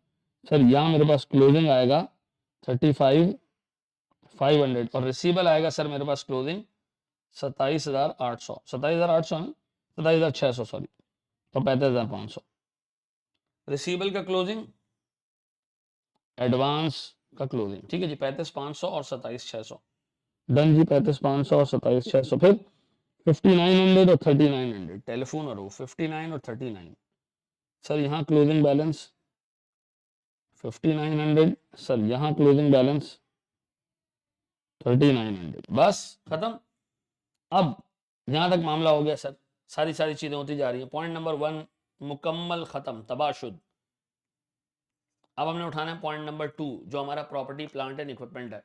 Speaker 2: सर यहाँ मेरे पास क्लोजिंग आएगा 35,500 और रिसीवेबल आएगा सर मेरे पास क्लोजिंग 27,800, 27,800 ना, 27,600 सॉरी, और 35,500। रिसीवेबल का क्लोजिंग, एडवांस का क्लोजिंग, ठीक है जी, 35,500 और 27,600, डन जी, 35,500 और 27,600। फिर 5,900 और 3,900, टेलीफोन और वो 59 और 39। सर यहाँ क्लोजिंग बैलेंस 5,900, सर यहाँ क्लोजिंग बैलेंस 3,900, बस खत्म। अब यहां तक मामला हो गया सर, सारी सारी चीजें होती जा रही है। पॉइंट नंबर 1 मुकम्मल खत्म, तबाशुद। अब हमने उठाना है पॉइंट नंबर 2 जो हमारा प्रॉपर्टी प्लांट एंड इक्विपमेंट है।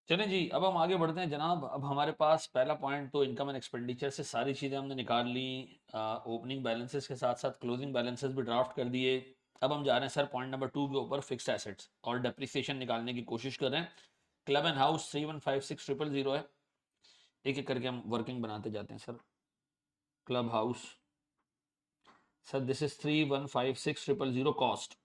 Speaker 2: चलें जी, अब हम आगे बढ़ते हैं जनाब। अब हमारे पास पहला पॉइंट तो इनकम एंड एक्सपेंडिचर से सारी चीज़ें हमने निकाल ली, ओपनिंग बैलेंसेस के साथ साथ क्लोजिंग बैलेंसेस भी ड्राफ्ट कर दिए। अब हम जा रहे हैं सर पॉइंट नंबर 2 के ऊपर, फिक्स्ड एसेट्स और डेप्रिसिएशन निकालने की कोशिश कर रहे हैं। क्लब एंड हाउस 3,156,000 है, एक एक करके हम वर्किंग बनाते जाते हैं sir. Club house sir this is 3,156,000 cost,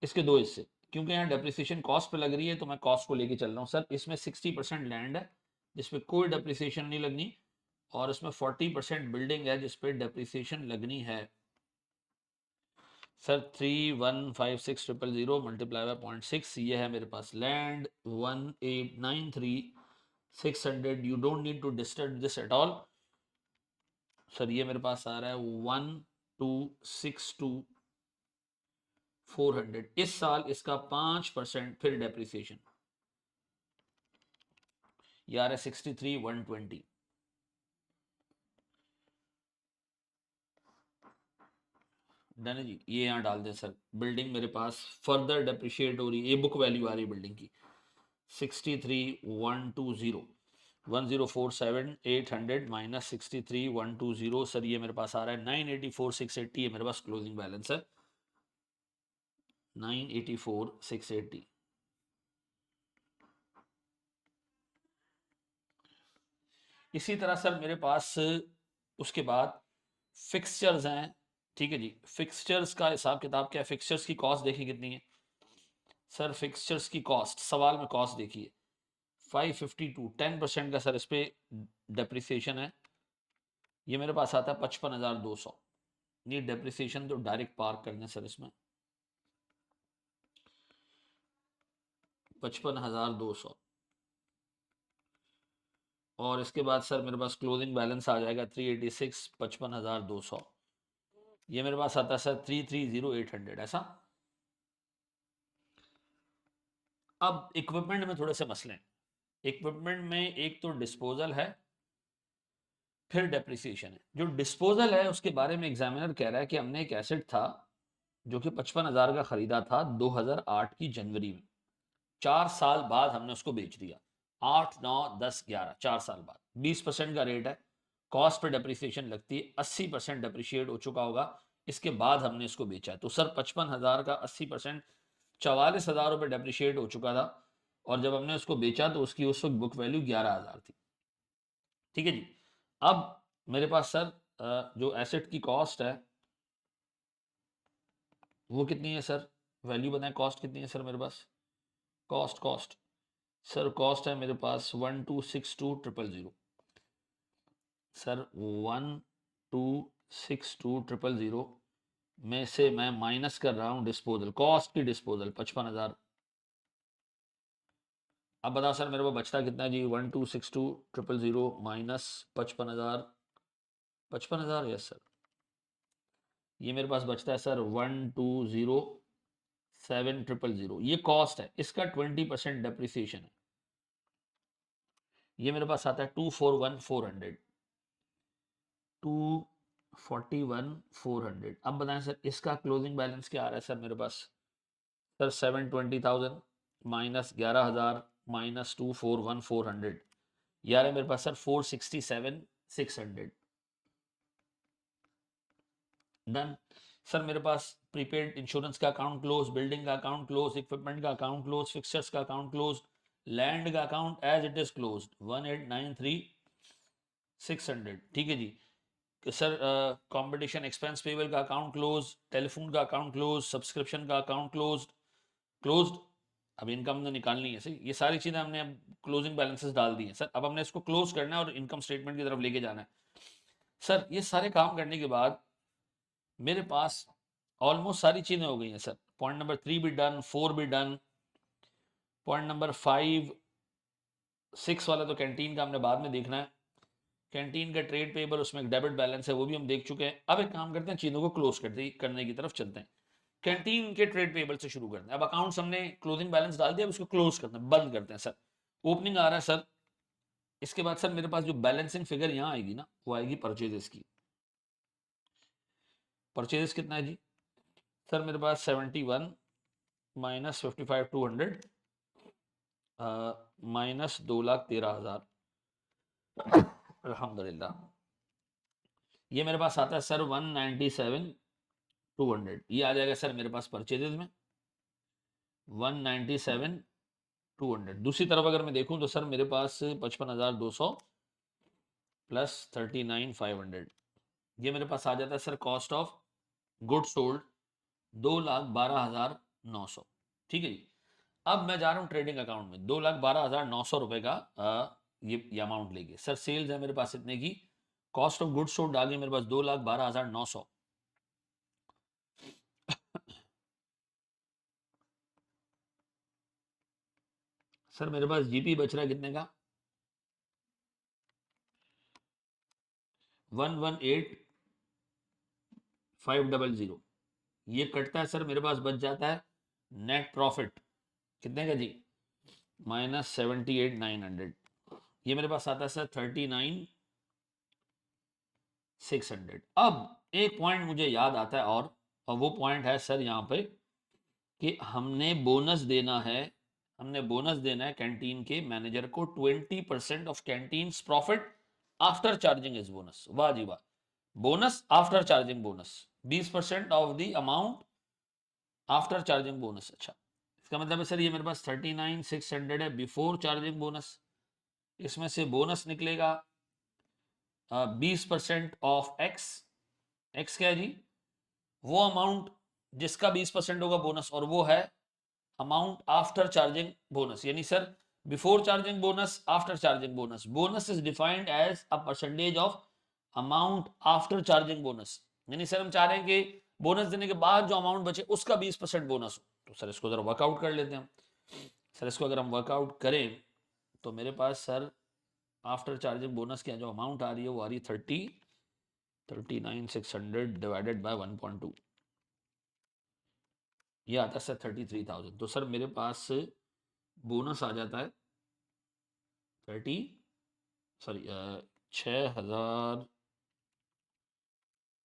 Speaker 2: इसके दो हिस्से, क्योंकि यहाँ डेप्रिसिएशन कॉस्ट पे लग रही है तो मैं कॉस्ट को लेके चल रहा हूँ सर। इसमें 60% लैंड है जिसपे कोई डेप्रिसिएशन नहीं लगनी, और इसमें 40% बिल्डिंग है जिसपे डेप्रिसिएशन लगनी है। सर 3,156,000 मल्टीप्लाई बाय 0.6, ये है मेरे पास land 1,893,600। You don't need to disturb this at all. Sir ये मेरे पास आ रहा है 1,262,400। इस साल इसका 5% फिर डेप्रिसिएशन, यार है 63,120। डन है जी, ये यहाँ डाल दें सर। बिल्डिंग मेरे पास फर्दर डेप्रिशिएट हो रही है, ये बुक वैल्यू आ रही है बिल्डिंग की 63,120, 1,047,800 माइनस 63,120। सर ये मेरे पास आ रहा है 984,680, ये मेरे पास क्लोजिंग बैलेंस है 984,680। इसी तरह सर मेरे पास उसके बाद फिक्सचर्स हैं, ठीक है जी। फिक्सचर्स का हिसाब किताब क्या है, फिक्सचर्स की कॉस्ट देखिए कितनी है सर। फिक्सचर्स की कॉस्ट, सवाल में कॉस्ट देखिए 552, 10% का सर इस पे डेप्रिसिएशन है। ये मेरे पास आता है 55,200। ये डेप्रिसिएशन तो डायरेक्ट पार्क करने सर इसमें 55,200, और इसके बाद सर मेरे पास क्लोजिंग बैलेंस आ जाएगा 386, 55,200। ये मेरे पास आता है सर 330,800, ऐसा। अब इक्विपमेंट में थोड़े से मसले हैं। इक्विपमेंट में एक तो डिस्पोजल है, फिर डेप्रिसिएशन है। जो डिस्पोजल है उसके बारे में एग्जामिनर कह रहा है कि हमने एक एसेट था जो कि 55,000 का खरीदा था 2008 की जनवरी में, 4 साल बाद हमने उसको बेच दिया, 8, 9, 10, 11, 4 साल बाद। 20% का रेट है, कॉस्ट पे डेप्रिसिएशन लगती है, 80% डेप्रिशिएट हो चुका होगा, इसके बाद हमने इसको बेचा है। तो सर 55,000 का 80%, 44,000 रुपये डेप्रिशिएट हो चुका था,
Speaker 1: और जब हमने उसको बेचा तो उसकी उस वक्त बुक वैल्यू 11,000 थी। ठीक है जी। अब मेरे पास सर जो एसेट की कॉस्ट है वो कितनी है सर, वैल्यू बताएं, कॉस्ट कितनी है सर मेरे पास, कॉस्ट कॉस्ट सर कॉस्ट है मेरे पास 1262,000 सर 1262,000 में से मैं माइनस कर रहा हूं डिस्पोजल, कॉस्ट की डिस्पोजल 55,000। अब बताओ सर मेरे को बचता कितना है जी, 1262,000 माइनस 55,000, 55,000, यस सर। ये मेरे पास बचता है सर 1,207,000, ये कॉस्ट है, इसका 20% डेप्रिसिएशन है, ये मेरे पास आता है 241,400, 241,400। अब बताएं सर इसका क्लोजिंग बैलेंस क्या आ रहा है सर मेरे पास, सर 720,000 माइनस 11,000 माइनस 241,400, यार है मेरे पास सर 467,600। डन। सर मेरे पास प्रीपेड इंश्योरेंस का अकाउंट क्लोज, बिल्डिंग का अकाउंट क्लोज, इक्विपमेंट का अकाउंट क्लोज, फिक्सचर्स का अकाउंट क्लोज, लैंड का account as it is close 1,893,600। ठीक है जी। सर कंपटीशन एक्सपेंस पेबल का अकाउंट क्लोज, टेलीफोन का अकाउंट क्लोज, सब्सक्रिप्शन का अकाउंट क्लोज क्लोज्ड। अब इनकम तो निकालनी है सही, ये सारी चीजें हमने अब क्लोजिंग बैलेंसेस डाल दी हैं सर, अब हमने इसको क्लोज करना है और इनकम स्टेटमेंट की तरफ लेके जाना है। सर ये सारे काम करने के बाद मेरे पास ऑलमोस्ट सारी चीजें हो गई हैं सर, पॉइंट नंबर 3 भी डन, 4 भी डन, पॉइंट नंबर 5 6 वाला तो कैंटीन का हमने बाद में देखना है, कैंटीन का ट्रेड पेबल उसमें एक डेबिट बैलेंस है वो भी हम देख चुके हैं। अब एक काम करते हैं, चीजों को क्लोज करने की तरफ चलते हैं, कैंटीन के ट्रेड पेबल से शुरू करते हैं। अब अकाउंट्स हमने क्लोजिंग बैलेंस डाल दिया, अब उसको क्लोज करते हैं, बंद करते हैं सर। ओपनिंग आ रहा है सर, इसके बाद सर मेरे पास जो बैलेंसिंग फिगर यहाँ आएगी ना वो आएगी परचेजेस की। परचेजेस कितना है जी सर मेरे पास 71 माइनस 55,200 माइनस 2,13,000, अल्हम्दुलिल्लाह। ये मेरे पास आता है सर 197,200, ये आ जाएगा सर मेरे पास परचेजेस में 197,200। दूसरी तरफ अगर मैं देखूं तो सर मेरे पास 55,200 प्लस 39,500, ये मेरे पास आ जाता है sir cost of good sold 2,12,900। ठीक है जी। अब मैं जा रहा हूँ ट्रेडिंग अकाउंट में 2,12,900 रुपए का ये अमाउंट लेके, सर सेल्स है मेरे पास इतने की, कॉस्ट ऑफ गुड सोल्ड आ गई मेरे पास 2,12,900। सर मेरे पास जीपी बच रहा है कितने का, 118,500, ये कटता है सर मेरे पास बच जाता है नेट प्रॉफिट कितने का जी, -78,900, ये मेरे पास आता है सर 39,600। अब एक पॉइंट मुझे याद आता है और वो पॉइंट है सर यहाँ पे कि हमने बोनस देना है, हमने बोनस देना है कैंटीन के मैनेजर को 20% of canteen profit after charging is bonus. वाह जी वाह, bonus after charging bonus 20% of the amount after charging bonus. अच्छा, इसका मतलब है सर ये मेरे पास 39,600 है बिफोर चार्जिंग बोनस, इसमें से बोनस निकलेगा 20% ऑफ एक्स, एक्स क्या है जी, वो अमाउंट जिसका 20% होगा बोनस, और वो है अमाउंट आफ्टर चार्जिंग बोनस, यानी sir before charging bonus after charging bonus, bonus is defined as a percentage of amount after charging bonus, यानी सर हम चाह रहे हैं कि बोनस देने के बाद जो अमाउंट बचे उसका 20% बोनस हो। तो सर इसको जरा वर्कआउट कर लेते हैं हम। सर इसको अगर हम वर्कआउट करें तो मेरे पास सर आफ्टर चार्जिंग बोनस की जो अमाउंट आ रही है वो आ रही है 39,600 डिवाइडेड बाय 1.2, ये आता है सर 33,000। तो सर मेरे पास बोनस आ जाता है 30 सॉरी 6,000,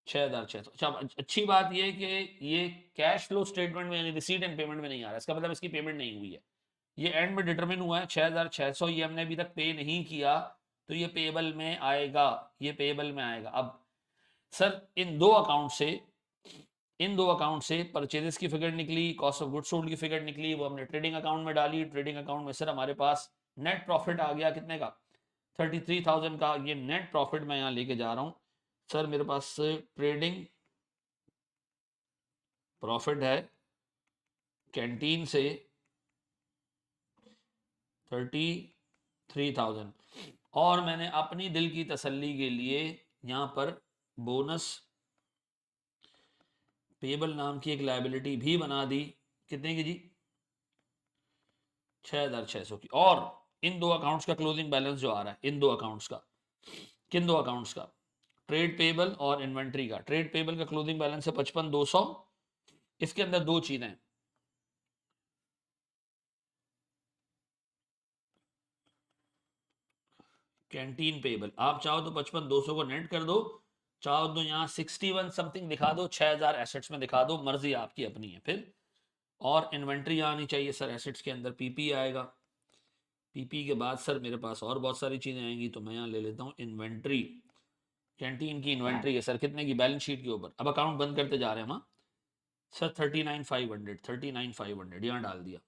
Speaker 1: 6,600। अच्छा, अच्छी बात ये है कि ये कैश फ्लो स्टेटमेंट में यानी रिसीट एंड पेमेंट में नहीं आ रहा है, इसका मतलब इसकी पेमेंट नहीं हुई है, ये एंड में डिटरमिन हुआ है 6,600, ये हमने अभी तक पे नहीं किया, तो ये पेबल में आएगा, ये पेबल में आएगा। अब सर इन दो अकाउंट से इन दो अकाउंट से परचेजेस की फिगर निकली, कॉस्ट ऑफ गुड्स सोल्ड की फिगर निकली, वो हमने ट्रेडिंग अकाउंट में डाली। ट्रेडिंग अकाउंट में सर हमारे पास नेट प्रॉफिट आ गया कितने का, 33,000 का। ये नेट प्रॉफिट मैं यहाँ लेके जा रहा हूँ सर, मेरे पास ट्रेडिंग प्रॉफिट है कैंटीन से 33,000, और मैंने अपनी दिल की तसल्ली के लिए यहाँ पर बोनस पेबल नाम की एक लायबिलिटी भी बना दी। कितने की जी, 6,600 की। और इन दो अकाउंट्स का क्लोजिंग बैलेंस जो आ रहा है, इन दो अकाउंट्स का, किन दो अकाउंट्स का, ट्रेड पेबल और इन्वेंट्री का। ट्रेड पेबल का क्लोजिंग बैलेंस है 55,200। इसके अंदर दो चीजें, कैंटीन पेबल, आप चाहो तो 55,200 को नेट कर दो, चाहो तो यहाँ 61 समथिंग दिखा दो, 6,000 एसेट्स में दिखा दो, मर्जी आपकी अपनी है फिर। और इन्वेंट्री आनी चाहिए सर एसेट्स के अंदर, पीपी आएगा। पीपी के बाद सर मेरे पास और बहुत सारी चीजें आएंगी, तो मैं यहाँ ले लेता हूँ इन्वेंट्री। कैंटीन की इन्वेंट्री है सर कितने की, बैलेंस शीट के ऊपर। अब अकाउंट बंद करते जा रहे हैं हम सर, 39,500, 39,500 यहाँ डाल दिया।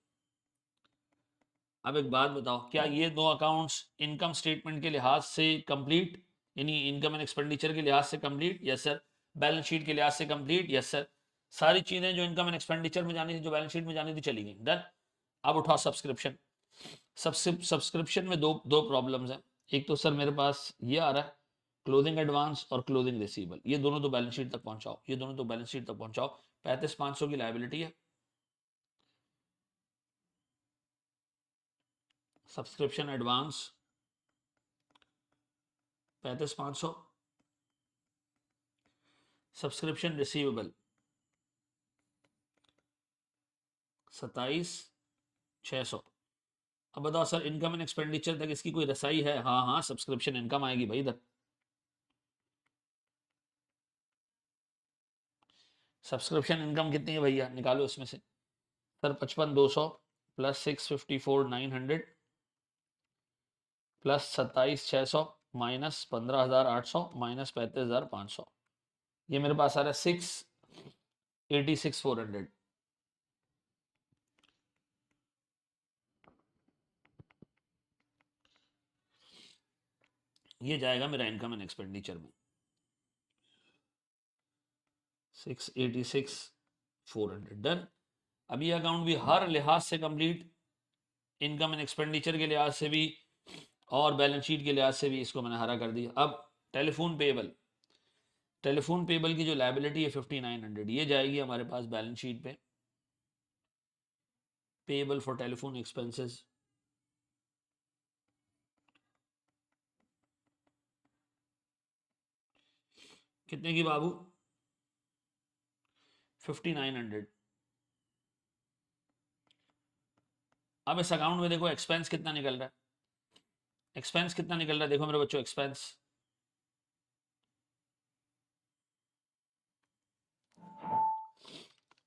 Speaker 1: अब एक बात बताओ, क्या ये दो अकाउंट्स इनकम स्टेटमेंट के लिहाज से कंप्लीट, यानी इनकम एंड एक्सपेंडिचर के लिहाज से complete? Yes sir. Balance sheet के लिहाज से कंप्लीट? Yes sir. सारी चीजें जो इनकम एंड एक्सपेंडिचर में जानी थी, जो बैलेंस शीट में जानी थी, चली गई, डन। अब उठाओ सब्सक्रिप्शन। सब्सक्रिप्शन में दो दो प्रॉब्लम्स हैं। एक तो सर मेरे पास ये आ रहा है क्लोजिंग एडवांस और क्लोजिंग रिसीवेबल, ये दोनों तो बैलेंस शीट तक पहुंचाओ, ये दोनों तो बैलेंस शीट तक पहुंचाओ। 35,500 की लायबिलिटी है, सब्सक्रिप्शन एडवांस 35,500, सब्सक्रिप्शन रिसीवेबल 27,600। अब बताओ सर, इनकम एंड एक्सपेंडिचर तक इसकी कोई रसाई है? हाँ हाँ, सब्सक्रिप्शन इनकम आएगी भाई इधर। सब्सक्रिप्शन इनकम कितनी है भैया, निकालो इसमें से। Sir 55,200 plus 654,900 plus 27,600 minus 15,800 minus 35,500, ये मेरे पास आ रहा है 686,400। ये जाएगा मेरा इनकम एंड एक्सपेंडिचर में, 686,400, डन। अब ये अकाउंट भी हर लिहाज से कंप्लीट, इनकम एंड एक्सपेंडिचर के लिहाज से भी और बैलेंस शीट के लिहाज से भी, इसको मैंने हरा कर दिया। अब टेलीफोन पेबल, टेलीफोन पेबल की जो लायबिलिटी है 5,900, ये जाएगी हमारे पास बैलेंस शीट पे, पेबल फॉर टेलीफोन एक्सपेंसेस। कितने की बाबू, 5,900। अब इस अकाउंट में देखो एक्सपेंस कितना निकल रहा है, एक्सपेंस कितना निकल रहा है, देखो मेरे बच्चों, एक्सपेंस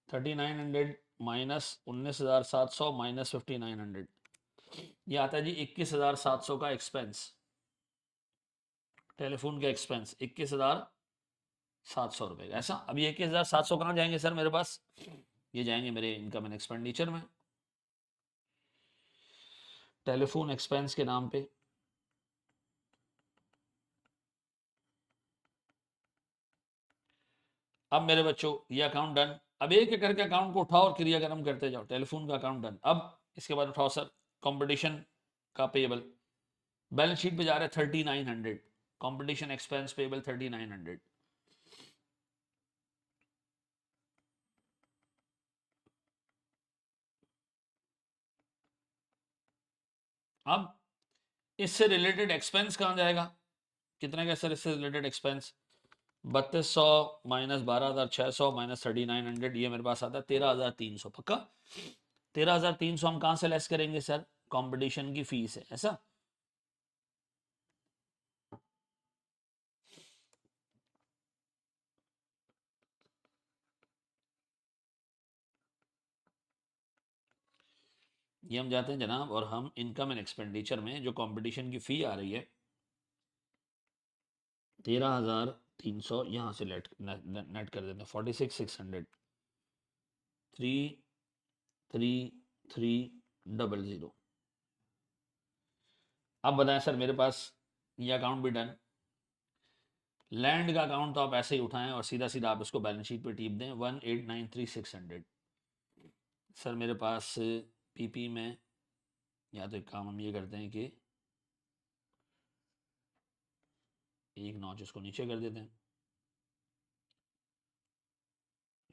Speaker 1: 3,900 माइनस 19,700 माइनस 5,900, ये आता है जी 21,700 का एक्सपेंस, टेलीफोन का एक्सपेंस 21,700 रुपए का, ऐसा। अब ये 21,700 कहाँ जाएंगे सर मेरे पास, ये जाएंगे मेरे इनकम एंड एक्सपेंडिचर में, टेलीफोन एक्सपेंस के नाम पे। अब मेरे बच्चों ये अकाउंट डन। अब एक एक करके अकाउंट को उठाओ और क्रियाक्रम करते जाओ। टेलीफोन का अकाउंट डन। अब इसके बाद उठाओ सर कंपटीशन का पेबल, बैलेंस शीट पे जा रहा है 3,900, कंपटीशन एक्सपेंस पेबल 3,900। अब इससे रिलेटेड एक्सपेंस कहाँ जाएगा, कितने का सर इससे रिलेटेड एक्सपेंस, 3,200 माइनस 12,600 माइनस 3,900, ये मेरे पास आता है 13,300। पक्का 13,300 हम कहाँ से लेस करेंगे सर, कंपटीशन की फीस है, ऐसा। ये हम जाते हैं जनाब, और हम इनकम एंड एक्सपेंडिचर में जो कंपटीशन की फी आ रही है 300 यहाँ से नेट कर देते हैं 46,600 33300। अब बताएं सर मेरे पास ये अकाउंट भी डन। लैंड का अकाउंट तो आप ऐसे ही उठाएं और सीधा सीधा आप इसको बैलेंस शीट पे टीप दें 1,893,600। सर मेरे पास पीपी में या तो एक काम हम ये करते हैं कि एक नॉच इसको नीचे कर देते हैं।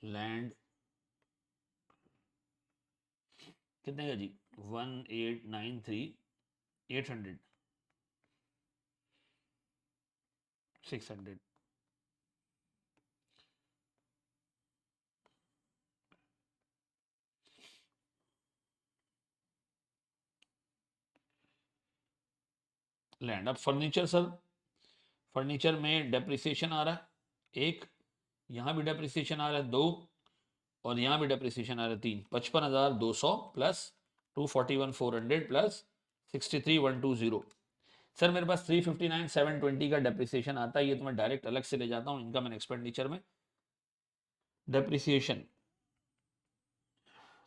Speaker 1: लैंड कितने का जी 1,893,800 600। लैंड। अब फर्नीचर सर, फर्नीचर में डेप्रिसिएशन आ रहा है एक, यहाँ भी डेप्रिसिएशन आ रहा है 2 और यहाँ भी डेप्रिसिएशन आ रहा है 3। 55,200 प्लस 241,400 प्लस 63,120। सर मेरे पास 359,720 का डेप्रिसिएशन आता है। ये तो मैं डायरेक्ट अलग से ले जाता हूँ इनकम एंड एक्सपेंडिचर में। डेप्रिसिएशन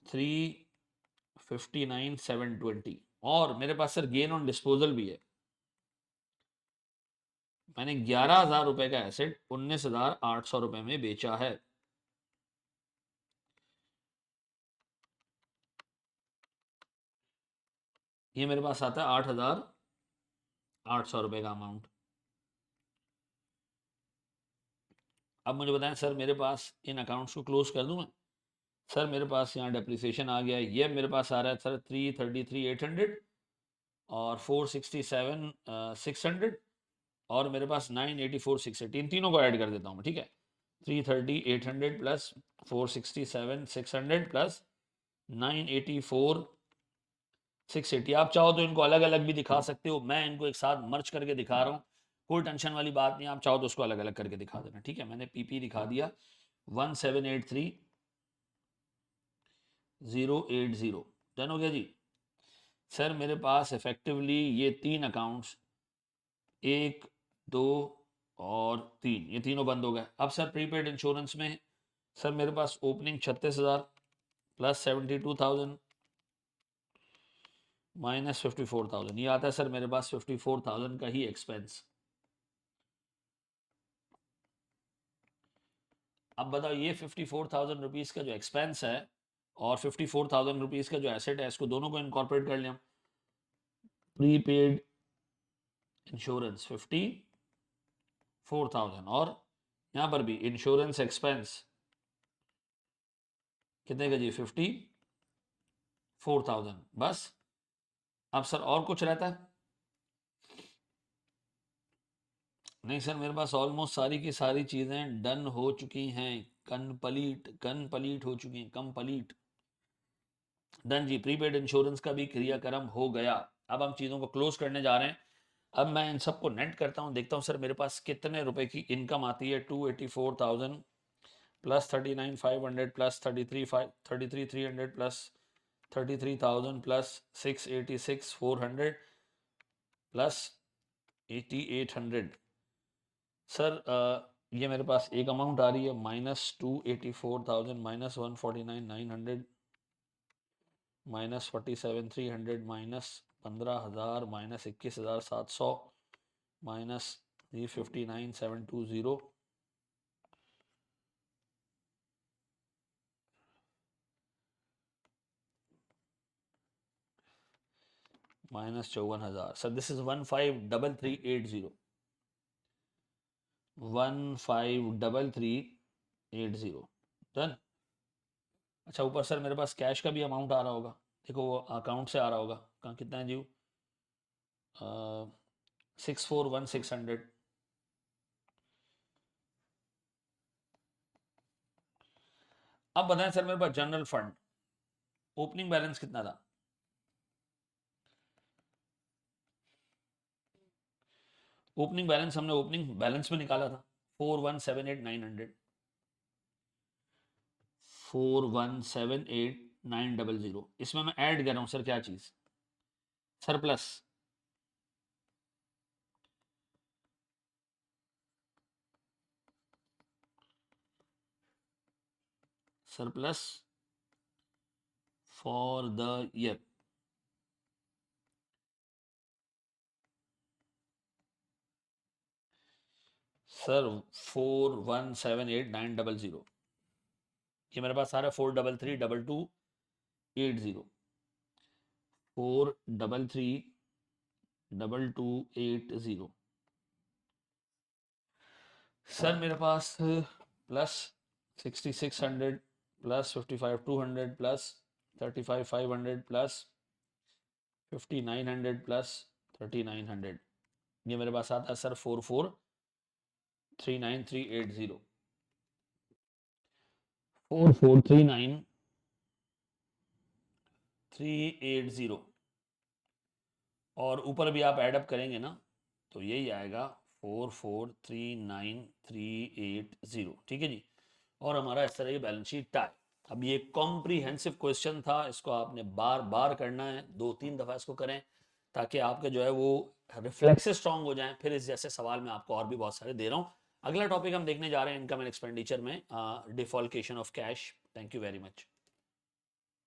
Speaker 1: 359,720 और मेरे पास सर गेन ऑन डिस्पोजल भी है। मैंने 11,000 रुपए का एसेट 19,800 रुपए में बेचा है। ये मेरे पास आता है 8,800 रुपए का अमाउंट। अब मुझे बताएं सर मेरे पास इन अकाउंट्स को क्लोज कर दूं मैं? सर मेरे पास यहाँ डेप्रिसिएशन आ गया है। ये मेरे पास आ रहा है सर 333,800 और 467,600 और मेरे पास 984,680। इन तीनों को ऐड कर देता हूँ मैं, ठीक है। 330,800 प्लस 467,600 प्लस 984,680। आप चाहो तो इनको अलग अलग भी दिखा सकते हो, मैं इनको एक साथ मर्ज करके दिखा रहा हूँ, कोई टेंशन वाली बात नहीं। आप चाहो तो उसको अलग अलग करके दिखा देना, ठीक है। मैंने पीपी दिखा दिया 1,783,080। डन हो गया जी। सर मेरे पास इफेक्टिवली ये 3 अकाउंट्स 1 2 और 3, ये तीनों बंद हो गए। अब सर प्रीपेड इंश्योरेंस में सर मेरे पास ओपनिंग 36,000 प्लस 72,000 माइनस 54,000, ये आता है सर मेरे पास 54,000 का ही एक्सपेंस। अब बताओ ये 54,000 रुपीज़ का जो एक्सपेंस है और 54,000 रुपीज़ का जो एसेट है, इसको दोनों को इनकॉर्पोरेट कर लिया। प्रीपेड इंश्योरेंस 54,000 और यहाँ पर भी इंश्योरेंस एक्सपेंस कितने का जी 54,000। बस। अब सर और कुछ रहता है? नहीं सर मेरे पास ऑलमोस्ट सारी की सारी चीज़ें डन हो चुकी हैं, कनप्लीट हो चुकी हैं, कंप्लीट डन जी। प्रीपेड इंश्योरेंस का भी क्रियाक्रम हो गया। अब हम चीज़ों को क्लोज करने जा रहे हैं। अब मैं इन सबको नेट करता हूँ, देखता हूँ सर मेरे पास कितने रुपए की इनकम आती है। 284,000 plus 39,500 plus 33,300 plus 33,000 plus 686,400 plus 8,800। Sir ये मेरे पास एक अमाउंट आ रही है -284,000 -149,900 -47,300 -15,000 -21,700 -359,720 -54,000। Sir this is 153380 153380 done. अच्छा ऊपर सर मेरे पास कैश का भी अमाउंट आ रहा होगा, देखो वो अकाउंट से आ रहा होगा। कहाँ कितना है जी? 641,600। अब बताएं सर मेरे पास जनरल फंड ओपनिंग बैलेंस कितना था? ओपनिंग बैलेंस हमने ओपनिंग बैलेंस में निकाला था 4,178,900 4,178,900। इसमें मैं ऐड कर रहा हूं सर क्या चीज? Surplus. Surplus for the year, sir 4178,900, ये मेरे पास आ रहा है 433,22,80, 433,22,80। सर मेरे पास plus 6600 plus 55,200 plus 35,500 plus 5900 plus 3900, ये मेरे पास आता है सर 44,39,380, 44,39,380, और ऊपर भी आप ऐडअप करेंगे ना तो यही आएगा 44,39,380, ठीक है जी। और हमारा इस तरह ये बैलेंस शीट टाई। अब ये कॉम्प्रीहेंसिव क्वेश्चन था, इसको आपने बार बार करना है, 2-3 दफ़ा इसको करें ताकि आपके जो है वो रिफ्लेक्सेस स्ट्रांग हो जाएं। फिर इस जैसे सवाल मैं आपको और भी बहुत सारे दे रहा हूँ। अगला टॉपिक हम देखने जा रहे हैं इनकम एंड एक्सपेंडिचर में defalcation of cash. Thank you very much.